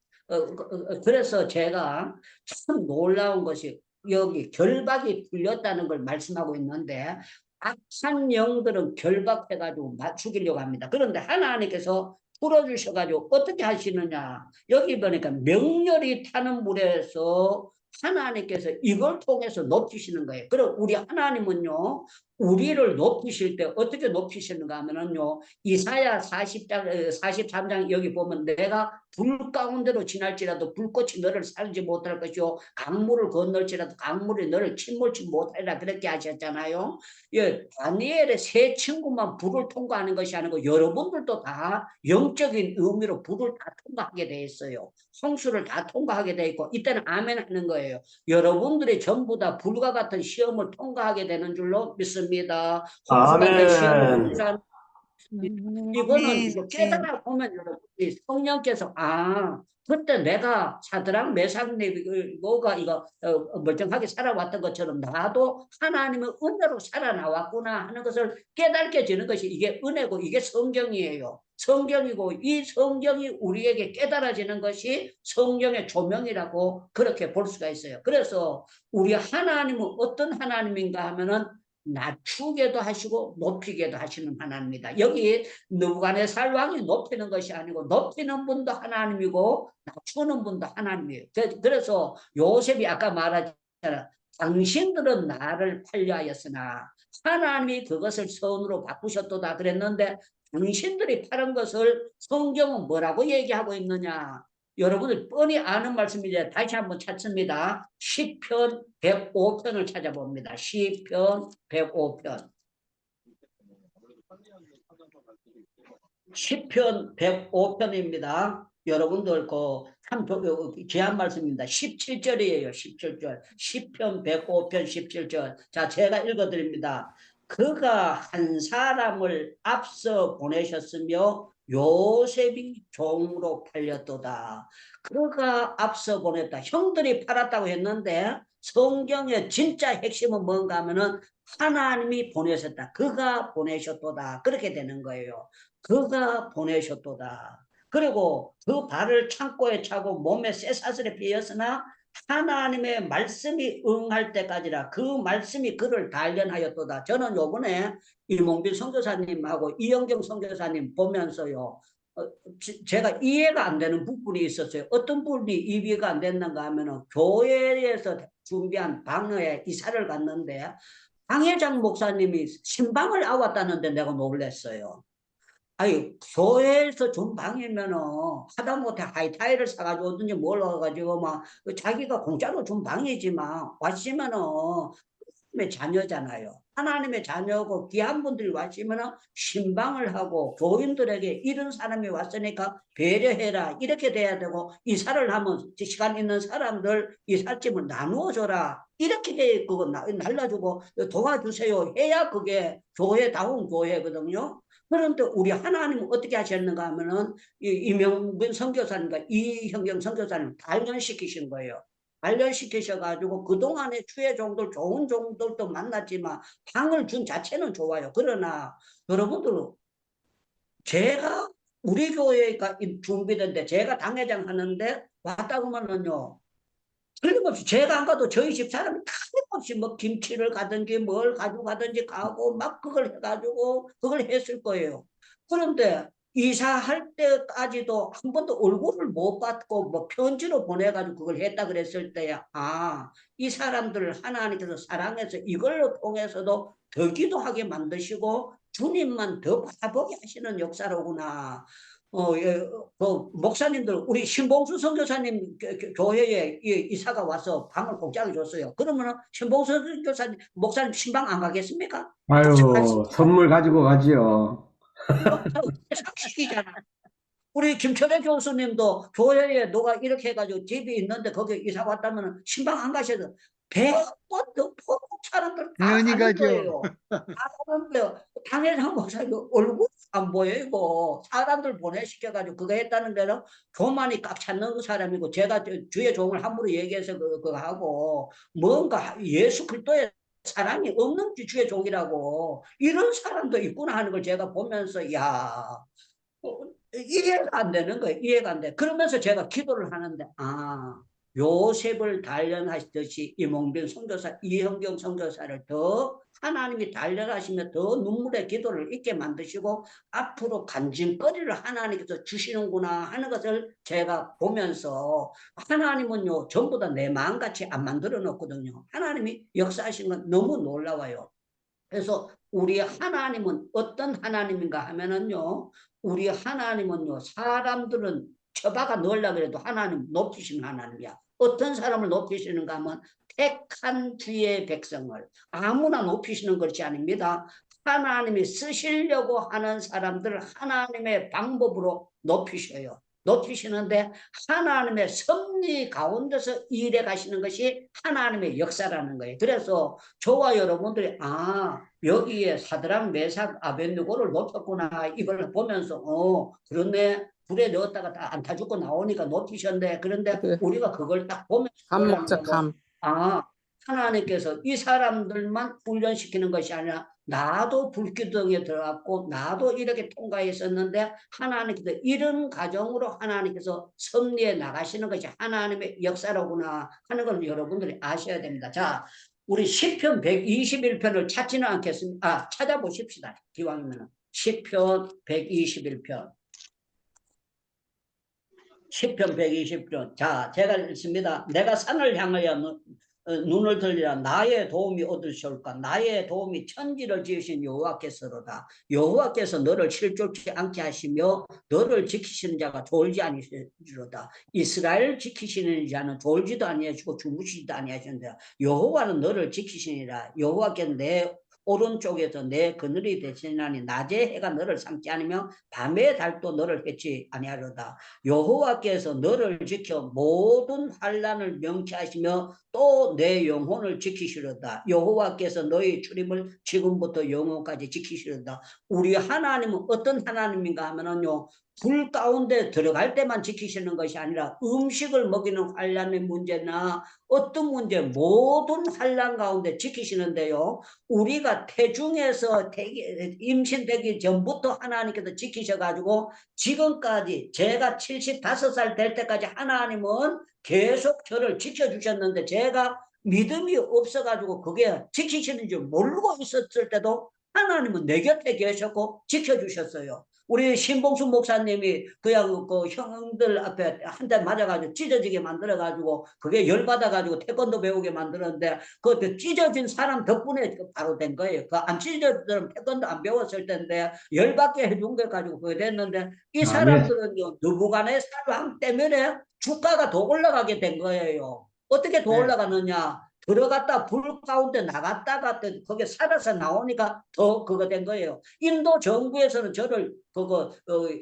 그래서 제가 참 놀라운 것이 여기 결박이 풀렸다는 걸 말씀하고 있는데 악한 영들은 결박해가지고 죽이려고 합니다. 그런데 하나님께서 풀어주셔가지고 어떻게 하시느냐. 여기 보니까 명렬히 타는 물에서 하나님께서 이걸 통해서 높이시는 거예요. 그럼 우리 하나님은요 우리를 높이실 때 어떻게 높이시는가 하면은요, 이사야 43장 여기 보면 내가 불 가운데로 지날지라도 불꽃이 너를 살지 못할 것이요, 강물을 건널지라도 강물이 너를 침몰치 못하리라 그렇게 하셨잖아요. 예, 다니엘의 세 친구만 불을 통과하는 것이 아니고 여러분들도 다 영적인 의미로 불을 다 통과하게 돼 있어요. 홍수를 다 통과하게 돼 있고, 이때는 아멘 하는 거예요. 여러분들이 전부 다 불과 같은 시험을 통과하게 되는 줄로 믿습니다. 홍수 같은 시험을 아멘. 통과하는 이거는 이거 깨달아 보면 여러분이 성령께서 그때 내가 사드랑 메삭 네고가 이거 멀쩡하게 살아왔던 것처럼 나도 하나님의 은혜로 살아나왔구나 하는 것을 깨닫게 되는 것이 이게 은혜고 이게 성경이에요. 성경이고 이 성경이 우리에게 깨달아지는 것이 성령의 조명이라고 그렇게 볼 수가 있어요. 그래서 우리 하나님은 어떤 하나님인가 하면은 낮추게도 하시고 높이게도 하시는 하나님입니다. 여기 느부갓네살 왕이 높이는 것이 아니고 높이는 분도 하나님이고 낮추는 분도 하나님이에요. 그래서 요셉이 아까 말하잖아. 당신들은 나를 팔려하였으나 하나님이 그것을 선으로 바꾸셨도다 그랬는데 당신들이 팔은 것을 성경은 뭐라고 얘기하고 있느냐? 여러분들 뻔히 아는 말씀인데 다시 한번 찾습니다. 시편 105편을 찾아봅니다. 시편 105편. 시편 105편입니다. 여러분들 참 귀한 말씀입니다. 17절이에요. 17절. 시편 105편 17절. 자, 제가 읽어드립니다. 그가 한 사람을 앞서 보내셨으며 요셉이 종으로 팔렸도다. 그가 앞서 보냈다. 형들이 팔았다고 했는데 성경의 진짜 핵심은 뭔가 하면은 하나님이 보내셨다. 그가 보내셨도다. 그렇게 되는 거예요. 그가 보내셨도다. 그리고 그 발을 창고에 차고 몸에 쇠사슬에 피었으나 하나님의 말씀이 응할 때까지라 그 말씀이 그를 단련하였도다. 저는 요번에 이몽빈 선교사님하고 이영경 선교사님 보면서요. 제가 이해가 안 되는 부분이 있었어요. 어떤 부분이 이해가 안 됐는가 하면은 교회에서 준비한 방에 이사를 갔는데 방회장 목사님이 신방을 아왔다는데 내가 놀랐어요. 아니, 교회에서 준 방이면은 하다못해 하이타이를 사가지고 어든지 뭘 와가지고 막 자기가 공짜로 준 방이지만 왔으면은 하나님의 자녀잖아요. 하나님의 자녀고 귀한 분들이 왔으면은 신방을 하고 교인들에게 이런 사람이 왔으니까 배려해라 이렇게 돼야 되고 이사를 하면 시간 있는 사람들 이삿짐을 나누어 줘라 이렇게 그거 날라주고 도와주세요 해야 그게 교회다운 교회거든요. 그런데 우리 하나님은 어떻게 하셨는가 하면은 이명근 선교사님과 이형경 선교사님 단련시키신 거예요. 단련시키셔가지고 그동안에 주의 종들 좋은 종들도 만났지만 방을 준 자체는 좋아요. 그러나 여러분들 제가 우리 교회가 준비된데 제가 당회장 하는데 왔다 그러면은요. 틀림없이 제가 안 가도 저희 집 사람이 틀림없이 뭐 김치를 가든지 뭘 가지고 가든지 가고 막 그걸 해가지고 그걸 했을 거예요. 그런데 이사할 때까지도 한 번도 얼굴을 못 봤고 뭐 편지로 보내가지고 그걸 했다 그랬을 때야 이 사람들을 하나님께서 사랑해서 이걸로 통해서도 더 기도하게 만드시고 주님만 더 바라보게 하시는 역사로구나. 목사님들, 우리 신봉수 선교사님 교회에 이사가 와서 방을 공짜로 줬어요. 그러면 신봉수 선교사님, 목사님 신방 안 가겠습니까? 아유, 선물 가지고 가지요. 상식이잖아. 우리 김철애 교수님도 교회에 누가 이렇게 해가지고 집이 있는데 거기 이사 왔다면 신방 안 가셔도 100번 더 사람들 다 당연히 가는 가죠. 거예요. 다 가는데 당회장 목사님 얼굴 안 보이고 사람들 보내시켜가지고 그거 했다는 데는 교만이 꽉 찼는 사람이고 제가 주의 종을 함부로 얘기해서 그거 하고 뭔가 예수 그리스도의 사랑이 없는 주의 종이라고 이런 사람도 있구나 하는 걸 제가 보면서 이해가 안 되는 거예요. 이해가 안 돼. 그러면서 제가 기도를 하는데 요셉을 단련하시듯이 이몽빈 선교사, 이형경 선교사를 더 하나님이 단련하시며 더 눈물의 기도를 있게 만드시고 앞으로 간증거리를 하나님께서 주시는구나 하는 것을 제가 보면서 하나님은요 전부 다 내 마음같이 안 만들어 놓거든요. 하나님이 역사하신 건 너무 놀라워요. 그래서 우리 하나님은 어떤 하나님인가 하면은요, 우리 하나님은요, 사람들은 처박아 넣으려고 해도 하나님 높이시는 하나님이야. 어떤 사람을 높이시는가 하면 택한 주의 백성을 아무나 높이시는 것이 아닙니다. 하나님이 쓰시려고 하는 사람들 하나님의 방법으로 높이셔요. 높이시는데 하나님의 섭리 가운데서 일해 가시는 것이 하나님의 역사라는 거예요. 그래서 저와 여러분들이 여기에 사드락 메삭 아벳느고를 높였구나 이걸 보면서 그렇네, 불에 넣었다가 다 안 타 죽고 나오니까 높이셨네. 그런데 우리가 그걸 딱 보면서 감 먹자, 감. 하나님께서 이 사람들만 훈련시키는 것이 아니라 나도 불기둥에 들어갔고 나도 이렇게 통과했었는데 하나님께서 이런 과정으로 하나님께서 섭리해 나가시는 것이 하나님의 역사로구나 하는 걸 여러분들이 아셔야 됩니다. 자, 우리 시편 121편을 찾지는 않겠습니다. 찾아보십시다. 기왕이면 시편 121편. 시편 120편. 자, 제가 읽습니다. 내가 산을 향하여 눈을 들리라. 나의 도움이 얻으시올까. 나의 도움이 천지를 지으신 여호와께서로다. 여호와께서 너를 실족치 않게 하시며 너를 지키시는 자가 졸지 아니하시리로다. 이스라엘 지키시는 자는 졸지도 아니하시고 주무시지도 아니하시는데 여호와는 너를 지키시니라. 여호와께는 내 오른쪽에서 내 그늘이 되시나니 낮에 해가 너를 삼지 않으며 밤의 달도 너를 해치 아니하리로다. 여호와께서 너를 지켜 모든 환난을 명쾌하시며 또 내 영혼을 지키시리로다. 여호와께서 너희 출입을 지금부터 영원까지 지키시리로다. 우리 하나님은 어떤 하나님인가 하면은요, 불 가운데 들어갈 때만 지키시는 것이 아니라 음식을 먹이는 환난의 문제나 어떤 문제 모든 환난 가운데 지키시는데요, 우리가 태중에서 임신되기 전부터 하나님께서 지키셔가지고 지금까지 제가 75살 될 때까지 하나님은 계속 저를 지켜주셨는데 제가 믿음이 없어가지고 그게 지키시는 줄 모르고 있었을 때도 하나님은 내 곁에 계셨고 지켜주셨어요. 우리 신봉수 목사님이 그냥 그 형들 앞에 한 대 맞아가지고 찢어지게 만들어가지고 그게 열받아가지고 태권도 배우게 만들었는데 그 찢어진 사람 덕분에 바로 된 거예요. 그 안 찢어졌으면 태권도 안 배웠을 텐데 열받게 해준 거 가지고 그게 됐는데 이 사람들은요, 느부갓네살 왕 때문에 주가가 더 올라가게 된 거예요. 어떻게 더 올라가느냐? 들어갔다 불 가운데 나갔다가 거기에 살아서 나오니까 더 그거 된 거예요. 인도 정부에서는 저를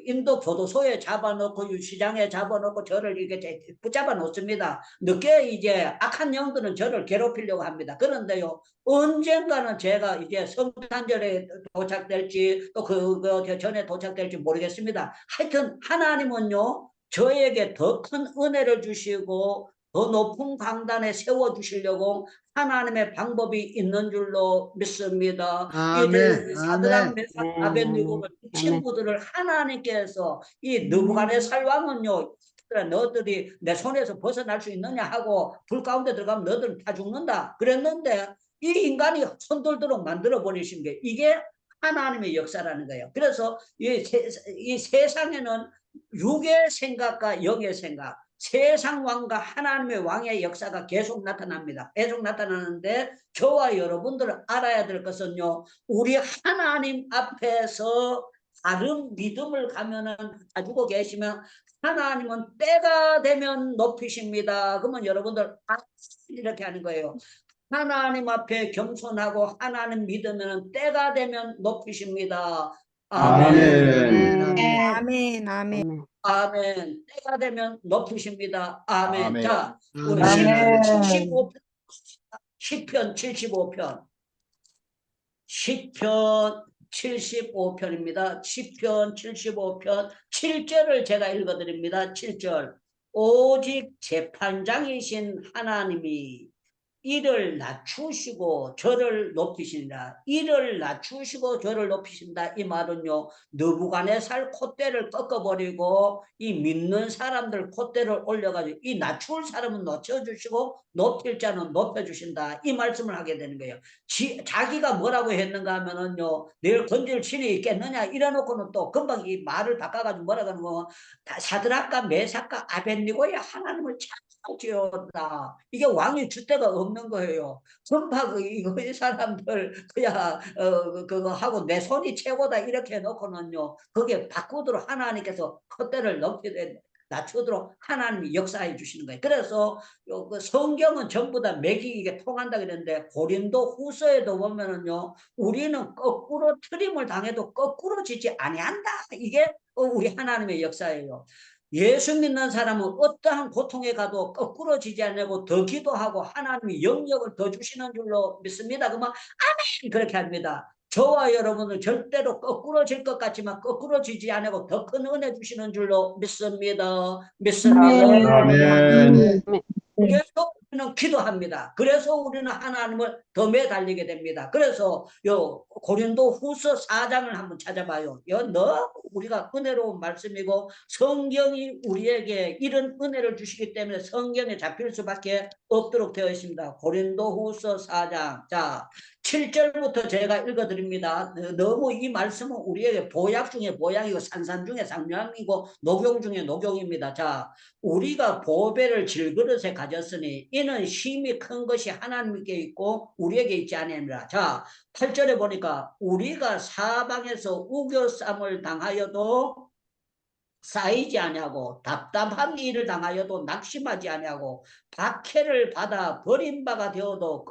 인도 교도소에 잡아놓고 시장에 잡아놓고 저를 이렇게 붙잡아 놓습니다. 늦게 이제 악한 영들은 저를 괴롭히려고 합니다. 그런데요, 언젠가는 제가 이제 성탄절에 도착될지 또 그거 전에 도착될지 모르겠습니다. 하여튼 하나님은요, 저에게 더 큰 은혜를 주시고 더 높은 강단에 세워주시려고 하나님의 방법이 있는 줄로 믿습니다. 아멘. 사드락 메삭 아멘. 아벳느고 친구들을 하나님께서 이 느부갓네살 왕은요, 너들이 내 손에서 벗어날 수 있느냐 하고 불 가운데 들어가면 너들은 다 죽는다 그랬는데 이 인간이 손들도록 만들어 버리신 게 이게 하나님의 역사라는 거예요. 그래서 이 세상에는 육의 생각과 영의 생각, 세상 왕과 하나님의 왕의 역사가 계속 나타납니다. 계속 나타나는데 저와 여러분들은 알아야 될 것은요, 우리 하나님 앞에서 다른 믿음을 가지고 계시면 하나님은 때가 되면 높이십니다. 그러면 여러분들 이렇게 하는 거예요. 하나님 앞에 겸손하고 하나님 믿으면 때가 되면 높이십니다. 아멘. 아멘, 아멘. 아멘. 때가 되면 높이십니다. 아멘. 아멘. 자, 우리 아멘. 시편 75편. 시편 75편입니다. 시편 75편 7절을 제가 읽어드립니다. 7절. 오직 재판장이신 하나님이 이를 낮추시고 저를 높이신다. 이를 낮추시고 저를 높이신다. 이 말은요, 느부갓네살 콧대를 꺾어버리고 이 믿는 사람들 콧대를 올려가지고 이 낮출 사람은 낮춰주시고 높일 자는 높여주신다. 이 말씀을 하게 되는 거예요. 자기가 뭐라고 했는가 하면은요, 내일 건질 신이 있겠느냐 이래놓고는 또 금방 이 말을 바꿔가지고 뭐라고 하는 거, 사드락과 메삭과 아벳느고야 하나님을 참 지어다. 이게 왕이 줄 데가 없는 거예요. 전파 이거 이 사람들 그냥 그거 하고 내 손이 최고다 이렇게 해놓고는요. 그게 바꾸도록 하나님께서 콧대를 낮추도록 하나님이 역사해 주시는 거예요. 그래서 그 성경은 전부 다 매기게 통한다 그랬는데 고린도 후서에도 보면은요. 우리는 거꾸로 트림을 당해도 거꾸로 지지 아니한다. 이게 우리 하나님의 역사예요. 예수 믿는 사람은 어떠한 고통에 가도 거꾸로 지지 않고 더 기도하고 하나님이 영역을 더 주시는 줄로 믿습니다. 그러면 아멘 그렇게 합니다. 저와 여러분은 절대로 거꾸로 질 것 같지만 거꾸로 지지 않고 더 큰 은혜 주시는 줄로 믿습니다. 믿습니다. 아멘. 그래서 우리는 기도합니다. 그래서 우리는 하나님을 더 매달리게 됩니다. 그래서 요 고린도 후서 4장을 한번 찾아봐요. 너 우리가 은혜로운 말씀이고 성경이 우리에게 이런 은혜를 주시기 때문에 성경에 잡힐 수밖에 없도록 되어 있습니다. 고린도 후서 4장. 자, 7절부터 제가 읽어드립니다. 너무 이 말씀은 우리에게 보약 중에 보약이고 산산 중에 산량이고 녹용 중에 녹용입니다. 자, 우리가 보배를 질그릇에 가졌으니 이는 힘이 큰 것이 하나님께 있고 우리에게 있지 않습니다. 자, 8절에 보니까 우리가 사방에서 우겨쌈을 당하여도 쌓이지 아니하고 답답한 일을 당하여도 낙심하지 아니하고 박해를 받아 버림바가 되어도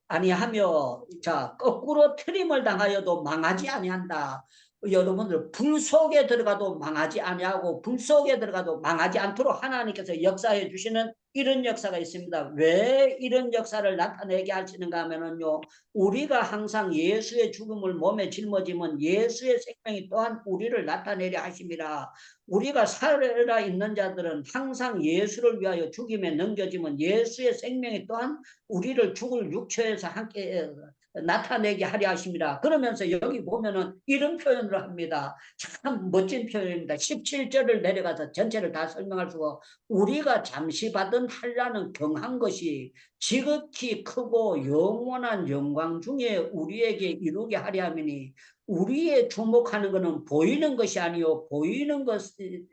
아니하며 자 거꾸로 트림을 당하여도 망하지 아니한다. 여러분들 불 속에 들어가도 망하지 아니하고 불 속에 들어가도 망하지 않도록 하나님께서 역사해 주시는 이런 역사가 있습니다. 왜 이런 역사를 나타내게 하시는가 하면은요. 우리가 항상 예수의 죽음을 몸에 짊어지면 예수의 생명이 또한 우리를 나타내려 하심이라. 우리가 살아 있는 자들은 항상 예수를 위하여 죽임에 넘겨지면 예수의 생명이 또한 우리를 죽을 육체에서 함께 나타내게 하려 하십니다. 그러면서 여기 보면은 이런 표현을 합니다. 참 멋진 표현입니다. 17절을 내려가서 전체를 다 설명할 수가 우리가 잠시 받은 환난은 경한 것이 지극히 크고 영원한 영광 중에 우리에게 이루게 하려 함이니 우리의 주목하는 것은 보이는 것이 아니요 보이는 것이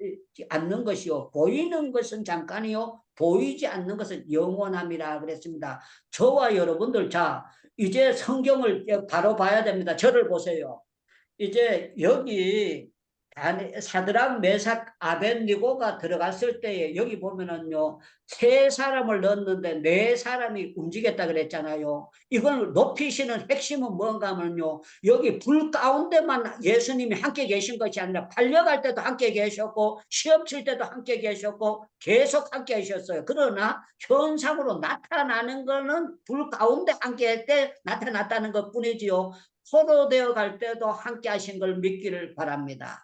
않는 것이요 보이는 것은 잠깐이요 보이지 않는 것은 영원함이라 그랬습니다. 저와 여러분들 자 이제 성경을 바로 봐야 됩니다. 저를 보세요. 이제 여기 사드락 메삭 아벳니고가 들어갔을 때에 여기 보면은요 세 사람을 넣었는데 네 사람이 움직였다 그랬잖아요. 이걸 높이시는 핵심은 뭔가 하면요 여기 불 가운데만 예수님이 함께 계신 것이 아니라 팔려갈 때도 함께 계셨고 시험 칠 때도 함께 계셨고 계속 함께 하셨어요. 그러나 현상으로 나타나는 거는 불 가운데 함께 할 때 나타났다는 것 뿐이지요. 포로되어 갈 때도 함께 하신 걸 믿기를 바랍니다.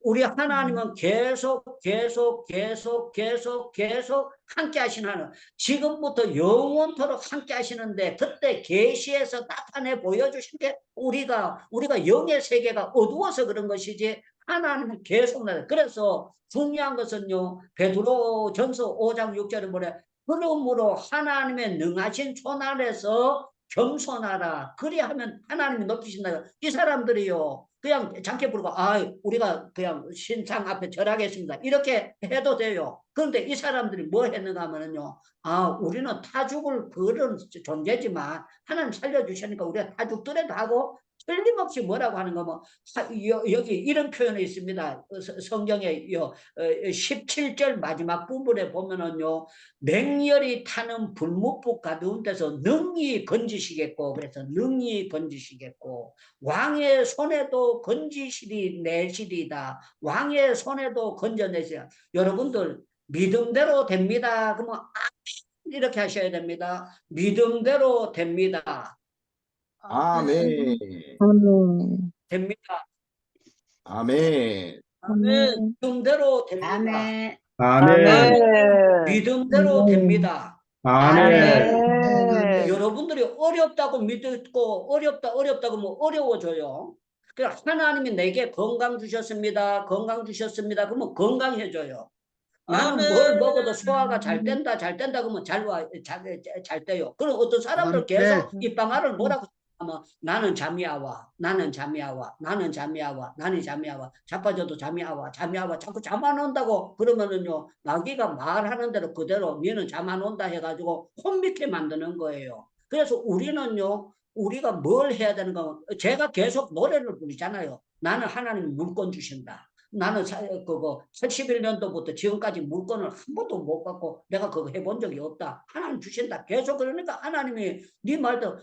우리 하나님은 계속 함께 하시는 하나님. 지금부터 영원토록 함께 하시는데 그때 계시에서 나타내 보여주신 게 우리가 영의 세계가 어두워서 그런 것이지 하나님은 계속 나타나. 그래서 중요한 것은요. 베드로 전서 5장 6절에 뭐래? 그러므로 하나님의 능하신 손 아래서 겸손하라. 그리하면 하나님이 높이신다. 이 사람들이요. 그냥 장께 부르고 우리가 그냥 신상 앞에 절하겠습니다. 이렇게 해도 돼요. 그런데 이 사람들이 뭐 했는가 하면요. 우리는 타죽을 그런 존재지만 하나님 살려주시니까 우리가 타죽더라도 하고 틀림없이 뭐라고 하는 거면 여기 이런 표현이 있습니다. 성경의 17절 마지막 부분에 보면은요. 맹렬히 타는 불묵불 가두운 데서 능히 건지시겠고 그래서 능히 건지시겠고 왕의 손에도 건지시리 내시리다. 왕의 손에도 건져내시리다. 여러분들 믿음대로 됩니다. 그러면 이렇게 하셔야 됩니다. 믿음대로 됩니다. 아멘. 됩니다. 아멘. 믿음대로 됩니다. 아멘. 믿음대로 됩니다. 아멘. 여러분들이 어렵다고 믿고 어렵다 그러면 어려워져요. 그러니까 하나님이 내게 건강 주셨습니다. 그러면 건강해져요. 나는 뭘 먹어도 소화가 잘 된다 그러면 잘 돼요. 그럼 어떤 사람들 계속 이 방아를 뭐라고 나는 잠이 와, 나는 잠이 와, 나는 잠이 와, 나는 잠이 와, 자빠져도 잠이 와, 잠이 와, 자꾸 잠 안 온다고 그러면은요, 마귀가 말하는 대로 그대로 니는 잠 안 온다 해가지고 혼미케 만드는 거예요. 그래서 우리는요, 우리가 뭘 해야 되는 가 제가 계속 노래를 부르잖아요. 나는 하나님이 물건 주신다. 나는 그거 81년도부터 지금까지 물건을 한 번도 못 받고 내가 그거 해본 적이 없다. 하나님 주신다. 계속 그러니까 하나님이 네 말도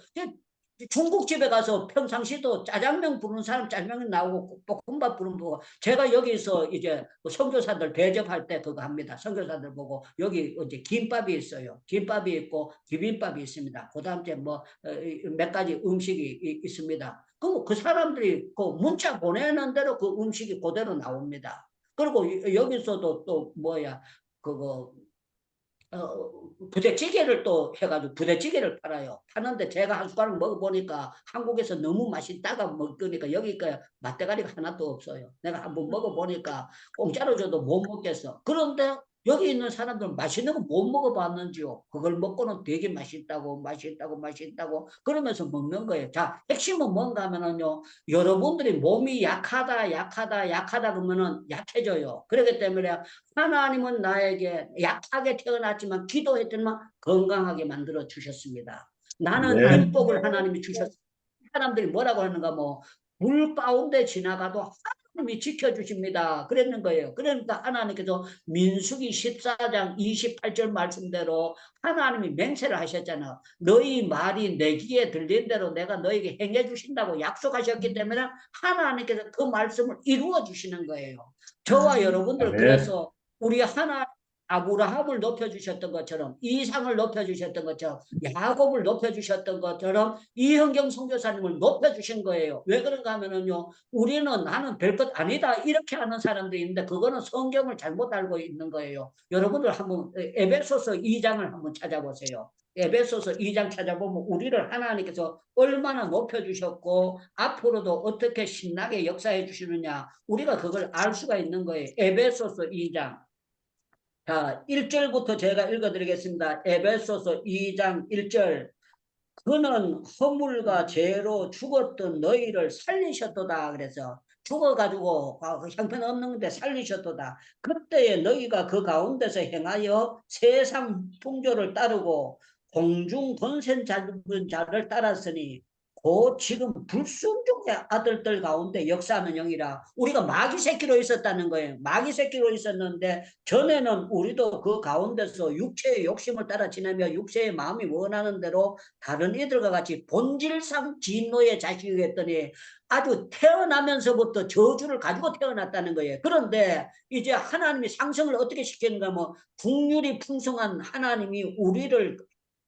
중국집에 가서 평상시도 짜장면 부르는 사람 짜장면 나오고 볶음밥 부르는 거 제가 여기서 이제 선교사들 대접할 때 그거 합니다. 선교사들 보고 여기 이제 김밥이 있어요. 김밥이 있고 비빔밥이 있습니다. 그다음에 뭐 몇 가지 음식이 있습니다. 그럼 그 사람들이 그 문자 보내는 대로 그 음식이 그대로 나옵니다. 그리고 여기서도 또 뭐야 그거 부대찌개를 또 해가지고 부대찌개를 팔아요. 파는데 제가 한 숟가락 먹어보니까 한국에서 너무 맛있다가 먹으니까 여기 맛대가리가 하나도 없어요. 내가 한번 먹어보니까 공짜로 줘도 못 먹겠어. 그런데 여기 있는 사람들은 맛있는 거 못 먹어봤는지요. 그걸 먹고는 되게 맛있다고 그러면서 먹는 거예요. 자, 핵심은 뭔가 하면은요. 여러분들이 몸이 약하다 그러면은 약해져요. 그렇기 때문에 하나님은 나에게 약하게 태어났지만 기도했더니만 건강하게 만들어 주셨습니다. 나는 네. 축복을 하나님이 주셨습니다. 사람들이 뭐라고 하는가 물 가운데 지나가도 하나님이 지켜주십니다. 그랬는 거예요. 그러니까 하나님께서 민수기 14장 28절 말씀대로 하나님이 맹세를 하셨잖아. 너희 말이 내 귀에 들린 대로 내가 너에게 행해 주신다고 약속하셨기 때문에 하나님께서 그 말씀을 이루어 주시는 거예요. 저와 여러분들 그래서 우리 아브라함을 높여주셨던 것처럼 이상을 높여주셨던 것처럼 야곱을 높여주셨던 것처럼 이현경 선교사님을 높여주신 거예요. 왜 그런가 하면은요, 우리는 나는 별것 아니다 이렇게 하는 사람들이 있는데 그거는 성경을 잘못 알고 있는 거예요. 여러분들 한번 에베소서 2장을 한번 찾아보세요. 에베소서 2장 찾아보면 우리를 하나님께서 얼마나 높여주셨고 앞으로도 어떻게 신나게 역사해 주시느냐 우리가 그걸 알 수가 있는 거예요. 에베소서 2장 자, 1절부터 제가 읽어드리겠습니다. 에베소서 2장 1절 그는 허물과 죄로 죽었던 너희를 살리셨도다. 그래서 죽어가지고 형편없는데 살리셨도다. 그때에 너희가 그 가운데서 행하여 세상 풍조를 따르고 공중 권세 잡은 자를 따랐으니 곧 지금 불순종의 아들들 가운데 역사하는 영이라. 우리가 마귀 새끼로 있었다는 거예요. 마귀 새끼로 있었는데 전에는 우리도 그 가운데서 육체의 욕심을 따라 지내며 육체의 마음이 원하는 대로 다른 이들과 같이 본질상 진노의 자식이었더니 아주 태어나면서부터 저주를 가지고 태어났다는 거예요. 그런데 이제 하나님이 상승을 어떻게 시키는가 국률이 풍성한 하나님이 우리를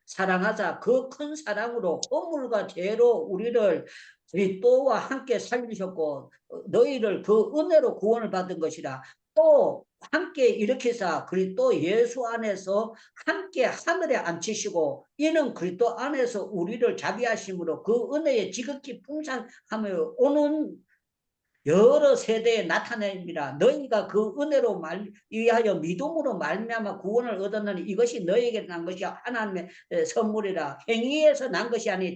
사랑하자 그 큰 사랑으로 허물과 죄로 우리를 그리스도와 함께 살리셨고 너희를 그 은혜로 구원을 받은 것이라. 또 함께 일으키사 그리스도 예수 안에서 함께 하늘에 앉히시고 이는 그리스도 안에서 우리를 자비하심으로 그 은혜의 지극히 풍성함을 오는 여러 세대에 나타냅니다. 너희가 그 은혜로 위하여 믿음으로 말미암아 구원을 얻었느니 이것이 너희에게 난 것이 하나님의 선물이라. 행위에서 난 것이 아니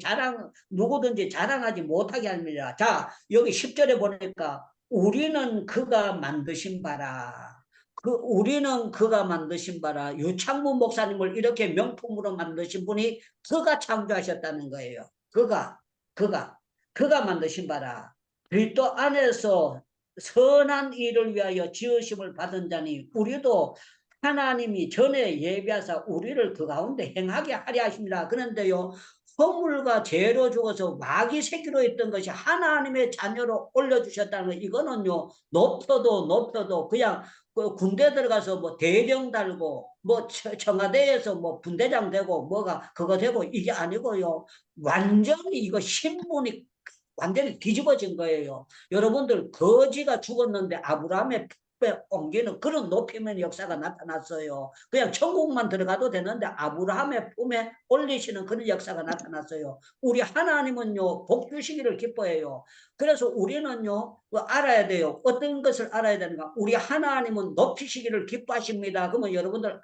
누구든지 자랑하지 못하게 합니다. 자, 여기 10절에 보니까 우리는 그가 만드신 바라. 우리는 그가 만드신 바라. 유창문 목사님을 이렇게 명품으로 만드신 분이 그가 창조하셨다는 거예요. 그가 만드신 바라. 그리스도 안에서 선한 일을 위하여 지으심을 받은 자니 우리도 하나님이 전에 예비하사 우리를 그 가운데 행하게 하려 하십니다. 그런데요, 허물과 죄로 죽어서 마귀 새끼로 있던 것이 하나님의 자녀로 올려주셨다는 거, 이거는요, 높여도 그냥 군대 들어가서 뭐 대령 달고 뭐 청와대에서 뭐 분대장 되고 뭐가 그거 되고 이게 아니고요, 완전히 이거 신분이 완전히 뒤집어진 거예요. 여러분들 거지가 죽었는데 아브라함의 품에 옮기는 그런 높이면 역사가 나타났어요. 그냥 천국만 들어가도 되는데 아브라함의 품에 올리시는 그런 역사가 나타났어요. 우리 하나님은요 복 주시기를 기뻐해요. 그래서 우리는요 알아야 돼요. 어떤 것을 알아야 되는가. 우리 하나님은 높이시기를 기뻐하십니다. 그러면 여러분들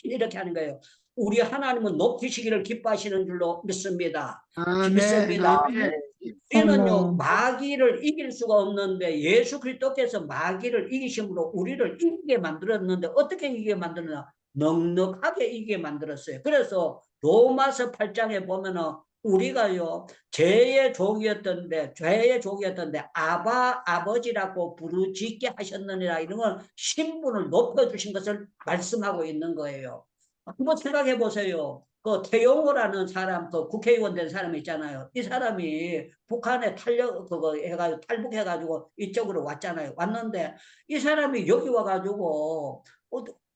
이렇게 하는 거예요. 우리 하나님은 높이시기를 기뻐하시는 줄로 믿습니다. 아멘. 믿습니다. 아멘. 우리는요 마귀를 이길 수가 없는데 예수 그리스도께서 마귀를 이기심으로 우리를 이기게 만들었는데 어떻게 이기게 만들었나? 넉넉하게 이기게 만들었어요. 그래서 로마서 8장에 보면은 우리가요 죄의 종이었던데 아버지라고 부르짖게 하셨느니라, 이런 건 신분을 높여주신 것을 말씀하고 있는 거예요. 한번 생각해 보세요. 그 태용호라는 사람, 그 국회의원 된 사람 있잖아요. 이 사람이 북한에 탈북해가지고 이쪽으로 왔잖아요. 왔는데 이 사람이 여기 와가지고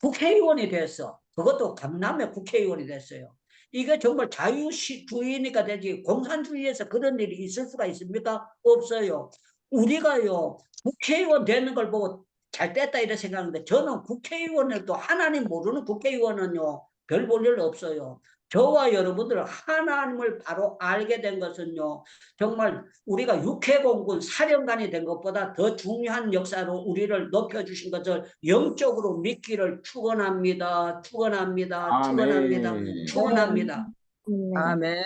국회의원이 됐어. 그것도 강남의 국회의원이 됐어요. 이게 정말 자유주의니까 되지 공산주의에서 그런 일이 있을 수가 있습니까? 없어요. 우리가요 국회의원 되는 걸 보고 잘 됐다 이런 생각하는데, 저는 국회의원을 또 하나님 모르는 국회의원은요 별 볼 일 없어요. 저와 여러분들 하나님을 바로 알게 된 것은요 정말 우리가 육해공군 사령관이 된 것보다 더 중요한 역사로 우리를 높여주신 것을 영적으로 믿기를 축원합니다. 축원합니다. 축원합니다. 아멘. 축원합니다. 아멘.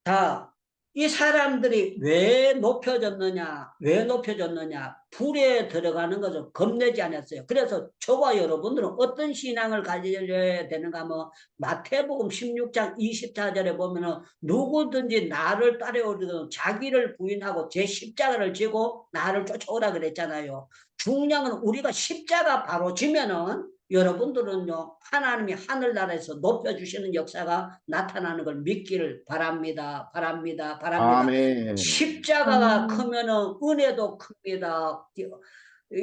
자, 이 사람들이 왜 높여졌느냐? 왜 높여졌느냐? 불에 들어가는 것을 겁내지 않았어요. 그래서 저와 여러분들은 어떤 신앙을 가져야 되는가 하면 마태복음 16장 24절에 보면은 누구든지 나를 따라오려면 자기를 부인하고 제 십자가를 지고 나를 쫓아오라 그랬잖아요. 중요한 건 우리가 십자가 바로 지면은 여러분들은요 하나님이 하늘나라에서 높여주시는 역사가 나타나는 걸 믿기를 바랍니다. 바랍니다. 바랍니다. 아멘. 십자가가 크면은 은혜도 큽니다.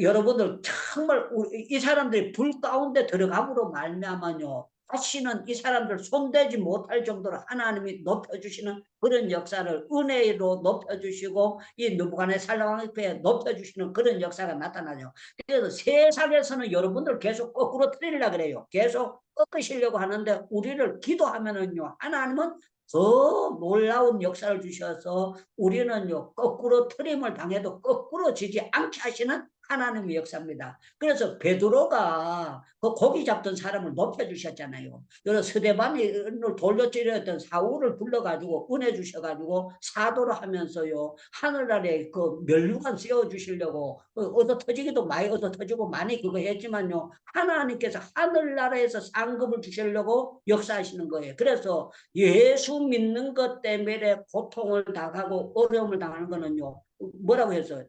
여러분들 정말 이 사람들이 불 가운데 들어감으로 말미암아요 다시는 이 사람들 손대지 못할 정도로 하나님이 높여주시는 그런 역사를 은혜로 높여주시고 이 느부갓네살 왕에게 높여주시는 그런 역사가 나타나죠. 그래서 세상에서는 여러분들 계속 거꾸로 틀리려고 그래요. 계속 꺾으시려고 하는데 우리를 기도하면은요 하나님은 더 놀라운 역사를 주셔서 우리는요 거꾸로 트림을 당해도 거꾸로 지지 않게 하시는 하나님의 역사입니다. 그래서 베드로가 그 고기 잡던 사람을 높여주셨잖아요. 여러 스데반을 돌려찌렸던 사울을 불러가지고 은혜 주셔가지고 사도로 하면서요 하늘나라에 그 면류관 세워주시려고 얻어 터지기도 많이 얻어 터지고 많이 그거 했지만요 하나님께서 하늘나라에서 상급을 주시려고 역사하시는 거예요. 그래서 예수 믿는 것 때문에 고통을 당하고 어려움을 당하는 거는요 뭐라고 했어요?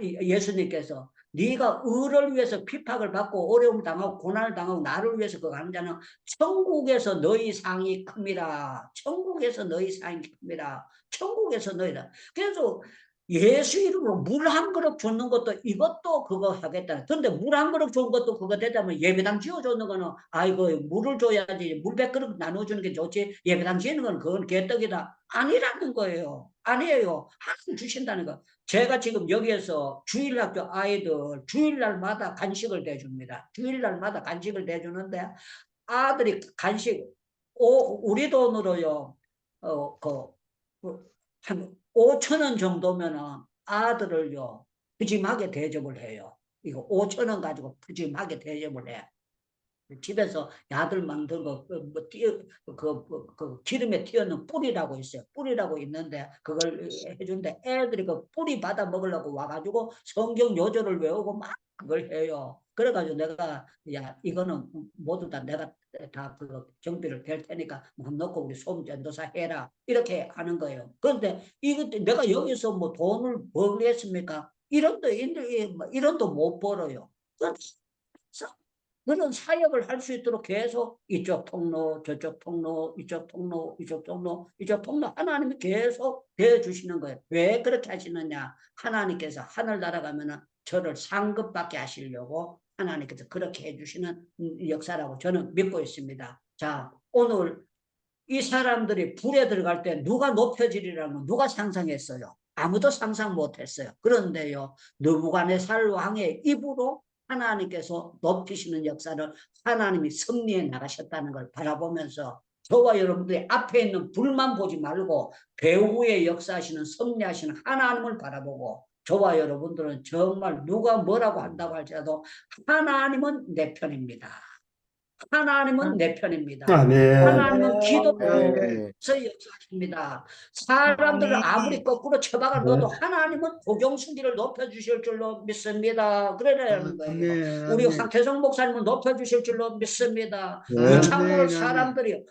예수님께서 네가 의를 위해서 핍박을 받고 어려움을 당하고 고난을 당하고 나를 위해서 그거 하는 자는 천국에서 너희 상이 큽니다. 천국에서 너희 상이 큽니다. 천국에서 너희다. 그래서 예수 이름으로 물 한 그릇 줬는 것도 이것도 그거 하겠다. 근데 물 한 그릇 준 것도 그거 되자면 예배당 지어주는 거는 아이고 물을 줘야지 물 100그릇 나눠주는 게 좋지 예배당 지는 건 그건 개떡이다. 아니라는 거예요. 아니에요. 하나님 주신다는 거. 제가 지금 여기에서 주일학교 아이들 주일날마다 간식을 대줍니다. 주일날마다 간식을 대주는데 아들이 간식 우리 돈으로요 한 5,000원 정도면은 아들을요 푸짐하게 대접을 해요. 이거 5,000원 가지고 푸짐하게 대접을 해. 집에서 야들 만든 거, 기름에 튀어는 뿌리라고 있어요. 뿌리라고 있는데, 그걸 해준데, 애들이 그 뿌리 받아 먹으려고 와가지고 성경 요절을 외우고 막 그걸 해요. 그래가지고 내가, 야, 이거는 모두 다 내가 다 그 경비를 댈 테니까 맘 놓고 우리 소음전도사 해라. 이렇게 하는 거예요. 그런데 이것도 내가 여기서 뭐 돈을 벌겠습니까? 이런도 못 벌어요. 그런 사역을 할 수 있도록 계속 이쪽 통로, 저쪽 통로, 이쪽 통로, 이쪽 통로, 이쪽 통로 하나님이 계속 대해주시는 거예요. 왜 그렇게 하시느냐? 하나님께서 하늘나라 가면은 저를 상급받게 하시려고 하나님께서 그렇게 해주시는 역사라고 저는 믿고 있습니다. 자, 오늘 이 사람들이 불에 들어갈 때 누가 높여지리라는 누가 상상했어요? 아무도 상상 못했어요. 그런데요, 느부갓네살 왕의 입으로 하나님께서 높이시는 역사를 하나님이 섭리해 나가셨다는 걸 바라보면서 저와 여러분들이 앞에 있는 불만 보지 말고 배후에 역사하시는 섭리하시는 하나님을 바라보고 저와 여러분들은 정말 누가 뭐라고 한다고 할지라도 하나님은 내 편입니다. 하나님은 내 편입니다. 아멘. 하나님은 기도에서 아멘. 역사하십니다. 사람들을 아무리 거꾸로 처박아 넣어도 하나님은 고경순기를 높여주실 줄로 믿습니다. 그러라는 거예요. 우리 황태성 목사님은 높여주실 줄로 믿습니다. 네. 참으로 사람들이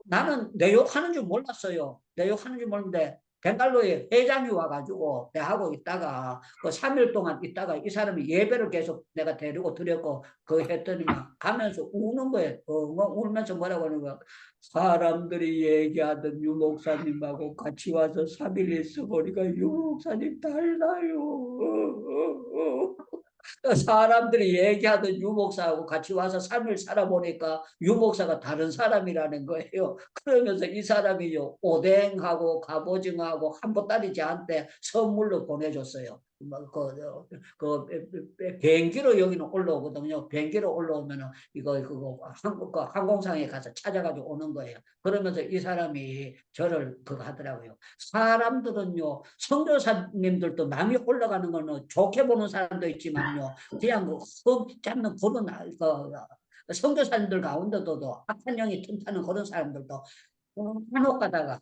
나는 내 욕하는 줄 몰랐어요. 내 욕하는 줄 모르는데 벵갈로에 회장이 와가지고 내하고 있다가 그 3일 동안 있다가 이 사람이 예배를 계속 내가 데리고 드렸고 그 했더니 막 가면서 우는 거예요. 울면서 뭐라고 하는 거야. 사람들이 얘기하던 유 목사님하고 같이 와서 3일 있어보니까 유 목사님 달라요. 사람들이 얘기하던 유 목사하고 같이 와서 3일 살아보니까 유 목사가 다른 사람이라는 거예요. 그러면서 이 사람이요 오뎅하고 갑오징어하고 한 보따리 저한테 선물로 보내줬어요. 비행기로 여기는 올라오거든요. 비행기로 올라오면은 그거 항공상에 가서 찾아가지고 오는 거예요. 그러면서 이 사람이 저를 그거 하더라고요. 사람들은요, 선교사님들도 남이 올라가는 거는 좋게 보는 사람도 있지만요, 그냥 흠 잡는 그런 선교사님들 가운데도 악한 영이 틈타는 그런 사람들도 간혹 가다가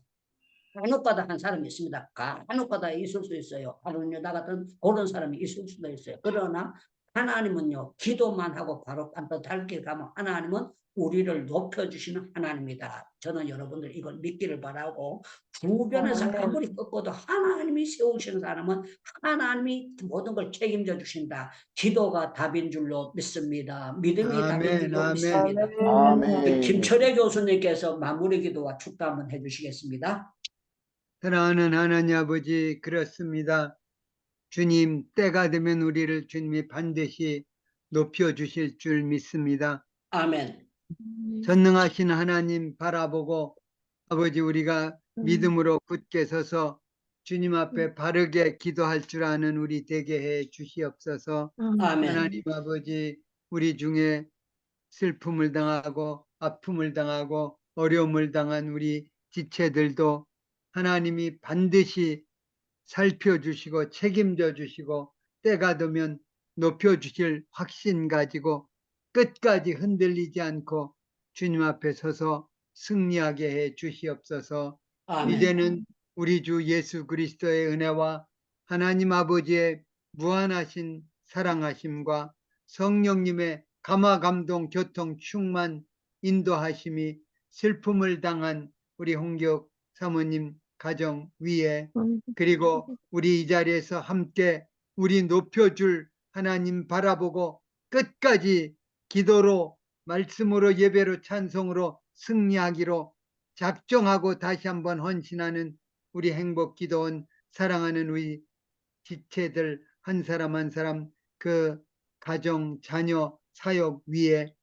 한 사람이 있습니다. 간혹 가다 있을 수 있어요. 아론 여다 같은 그런 사람이 있을 수도 있어요. 그러나 하나님은요, 기도만 하고 바로 딴뜻할 길 가면 하나님은 우리를 높여주시는 하나님이다. 저는 여러분들 이걸 믿기를 바라고, 주변에서 아무리 꺾어도 하나님이 세우시는 사람은 하나님이 모든 걸 책임져 주신다. 기도가 답인 줄로 믿습니다. 믿음이 답인 줄로 믿습니다. 아멘. 김철애 교수님께서 마무리 기도와 축도 한번 해주시겠습니다. 사랑하는 하나님 아버지, 그렇습니다. 주님, 때가 되면 우리를 주님이 반드시 높여주실 줄 믿습니다. 아멘. 전능하신 하나님 바라보고 아버지, 우리가 믿음으로 굳게 서서 주님 앞에 바르게 기도할 줄 아는 우리 되게 해 주시옵소서. 아멘. 하나님 아버지, 우리 중에 슬픔을 당하고 아픔을 당하고 어려움을 당한 우리 지체들도 하나님이 반드시 살펴주시고 책임져 주시고 때가 되면 높여주실 확신 가지고 끝까지 흔들리지 않고 주님 앞에 서서 승리하게 해 주시옵소서. 아멘. 이제는 우리 주 예수 그리스도의 은혜와 하나님 아버지의 무한하신 사랑하심과 성령님의 감화감동 교통 충만 인도하심이 슬픔을 당한 우리 홍기옥 사모님 가정 위에, 그리고 우리 이 자리에서 함께 우리 높여줄 하나님 바라보고 끝까지 기도로 말씀으로 예배로 찬송으로 승리하기로 작정하고 다시 한번 헌신하는 우리 행복기도원 사랑하는 우리 지체들 한 사람 한 사람 그 가정 자녀 사역 위에,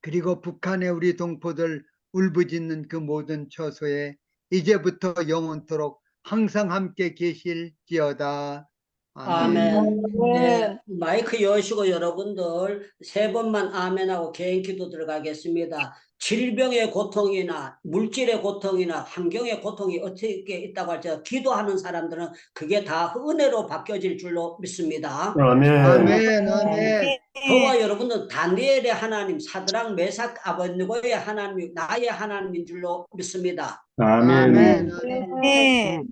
그리고 북한의 우리 동포들 울부짖는 그 모든 처소에 이제부터 영원토록 항상 함께 계실지어다. 아멘. 네, 마이크 여시고 여러분들 3번만 아멘하고 개인 기도 들어가겠습니다. 질병의 고통이나 물질의 고통이나 환경의 고통이 어떻게 있다고 할지 기도하는 사람들은 그게 다 은혜로 바뀌어질 줄로 믿습니다. 아멘. 아멘. 아멘. 저와 여러분은 다니엘의 하나님, 사드락 메삭 아벳느고의 하나님, 나의 하나님인 줄로 믿습니다. 아멘. 아멘.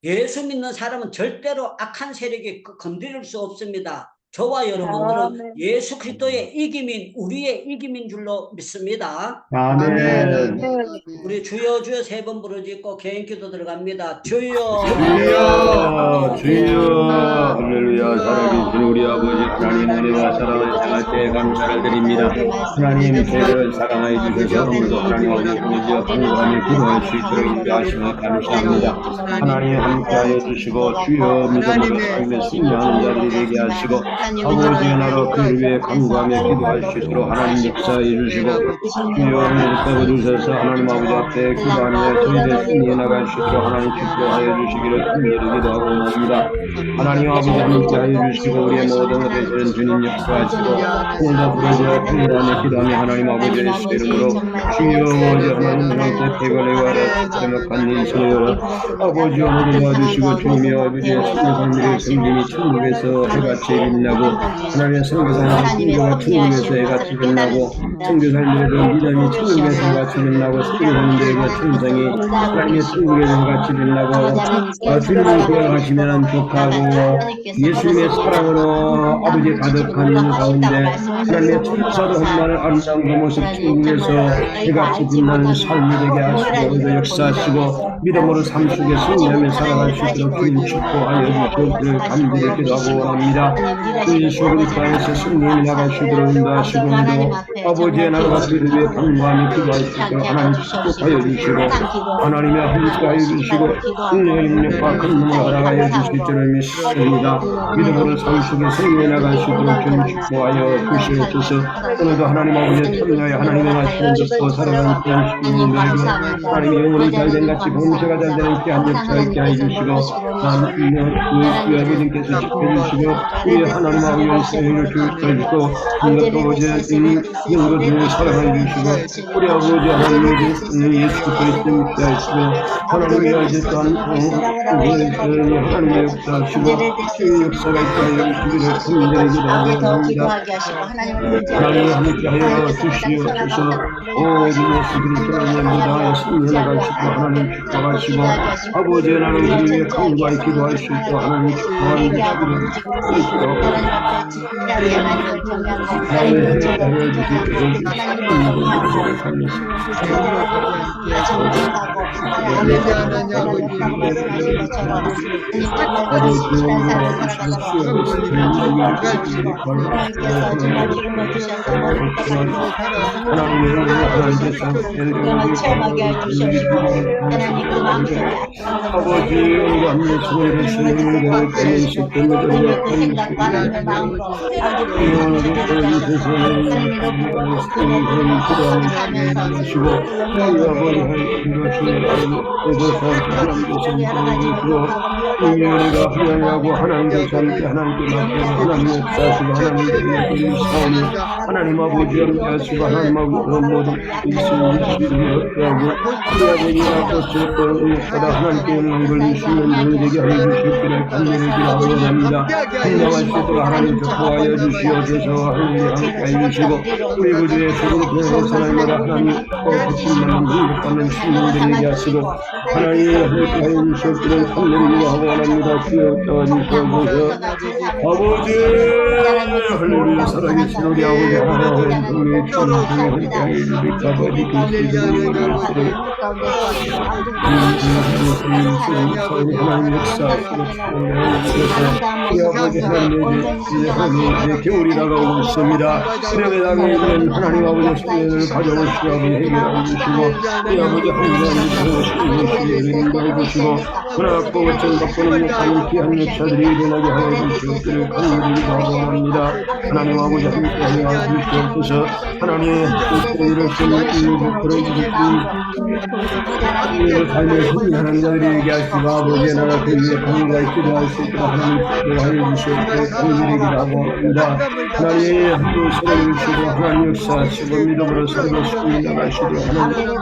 예수 믿는 사람은 절대로 악한 세력이 건드릴 수 없습니다. 저와 여러분들은 예수 그리스도의 이김인 우리의 이김인 줄로 믿습니다. 아멘. 우리 주여 주여 3번 부르짖고 개인 기도 들어갑니다. 주여 주여, 주여, 할렐루야. 살아계신 우리 아버지 하나님, 은혜와 사랑을 행할 때 감사를 드립니다. 하나님, 저희를 사랑하여 주셔서 오늘도 하나님 아버지 보내주어 간구하며 기도할 수 있도록 인도하심을 감사합니다. 하나님 함께하여 주시고 주여 믿음으로 삶의 승리하는 자들이 되게 하시고 아버지의 나라 그 위에 간구하며 기도할 수 있도록 하나님 역사해 주시고 주여 오늘도 떠주셔서 하나님 아버지 앞에 기도하며 저희들 승리해 나갈 수 있도록 하나님 축복하여 주시기를 간절히 기도하고 옵니다. 하나님 아버지 함께하여 주시고 우리의 모든 되시는 주님 역사하시고 오늘도 부르짖어 통일하며 기도하며 하나님 아버지의 이름으로 주여 아버지 하나님 함께 대걸레 가라 제목한 일 소여라 아버지 오늘도 도와주시고 주님이 아버지의 승리의 승리이 천국에서 해같이 빛나고 하고 하나님의 선교사는 성교가 천국에서 같이 빛나고 선교사님들도 믿음이 천국에서 같이 빛나고 선교사님들과 천성이 하나님의 천국에서 같이 빛나고 주님을 구원하시면 족하고 예수님의 사랑으로 아버지 가득한 가운데 하나님의 천사도 험난한 아름다운 그 모습 천국에서 해같이 빛나는 삶이 되게 하시고 오늘 역사하시고 믿음으로 삶 속에 승리하며 살아갈 수 있도록 주님 축복하여 주시옵기를 간절히 기도하고 원합니다. 예수 그리스도 안에서 승리히 나갈 수 있도록 인도하시고 아버지의 나라가 그리스도의 강구함이 기도할 수 있도록 하나님 축복하여 주시고 하나님의 함께하여 주시고 승리의 능력과 큰 능력을 허락하여 주실 줄을 믿습니다. 믿음으로 삶 속에 승리해 나갈 수 있도록 주님 축복하여 주시옵소서. 오늘도 하나님 아버지의 참여하여 하나님의 말씀을 듣고 살아가는 귀한 시민들에게 하나님의 영혼이 잘된 같이 봉사가 잘되는 귀한 역사 있게 해주시고 우리 아버지께서 지켜주시고 우리 하나님 아버지의 영을 주시고 이것도 어제 영으로 살아가 주시고 우리 아버지 하나님의 예수 그리스도 믿게 하시고 하나님의 어제던 하나님의 역사하시고 주의 역사가 있게 하여 주시기를 간절히 기도합니다. 하나님 함께 하여 주시옵소서. 오 예수 그리스도의 믿음하여 승리해 가시고 하나님 축복하시고 아버지의 나라를 위해 강구하여 기도할 수 있고 하나님 축복하여 주시기를 아버지 감사의 소리를 주시는 주시 때문에 우리가 하나님하고 하나님께서 함께 하나님께 맡겨 하나님의 역사하시고 하나님의 사원이 하나님 아버지 함께하시고 하나님 아버지 모든 이스라엘을 하고 우리 아버지가 어찌됐든 역사다 하나님께 영광 걸리시면 너희에게 하여 주시기를 간절히 기도하고 원합니다. 행동할 수 있도록 하나님 축복하여 주시옵소서. 하나님 함께하여 주시고 우리 구주의 주를 보내서 하나님마다 하나님 거듭나는 능력받는 신령들에게 하시고 하나님 함께하여 주시옵기를 간절히 기도하고 원합니다. 주여 도와주시옵소서. 아버지 할렐루야 살아계신 우리 아버지 하나님 우리의 주님을 함께하여 주시고 아버지 그리스도의 하나님 역사하시고 우리 아버지 하나님의 겨울이 다가오고 있습니다. 시력에 다가오는 하나님 아버지의 소원을 가져오시고 해결해 주시고 우리 아버지 하나님의 인도해 주시고 그나고 어쩐 못하는 귀한 역사들이 일어나게 하여 주시옵기를 간절히 기도합니다. 하나님 아버지 함께하여 주시옵소서. 하나님의 이렇게 그런 우리의 삶을 승리하는 자들에게 하시고 아버지의 나라 그 위에 강구하여 기도할 수 있도록 하나님 축복하여 주시옵기를 간절히 기도하고 합니다. 하나님의 함께 서로 주시고 하나님 역사하시고 믿음으로 서로 승리 나가시도록 하나님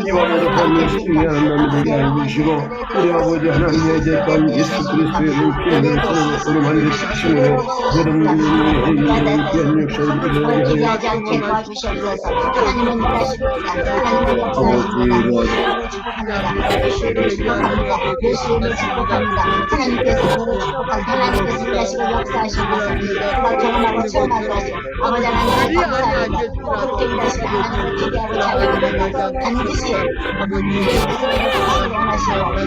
이와도 하나님 승리하는 남들에게 하여 주시고 우리 아버지 하나님의 제권 예수 그리스도의 은혜를 서로 만드시고 모든 분들의 귀한 역사를 이루게 하여 도와주시옵소서. 하나님은 일하시옵소서. 하나님의 역사를 예수님을 축복합니다. 하나님께서 저를 축복하고 하나님께서 일하시고 역사하시고 경험하고 체험하게 하시고 아버지 하나님 감사합니다. 그렇게 일하시고 하나님을 기대하고 찬양합니다. 반드시 원하시오.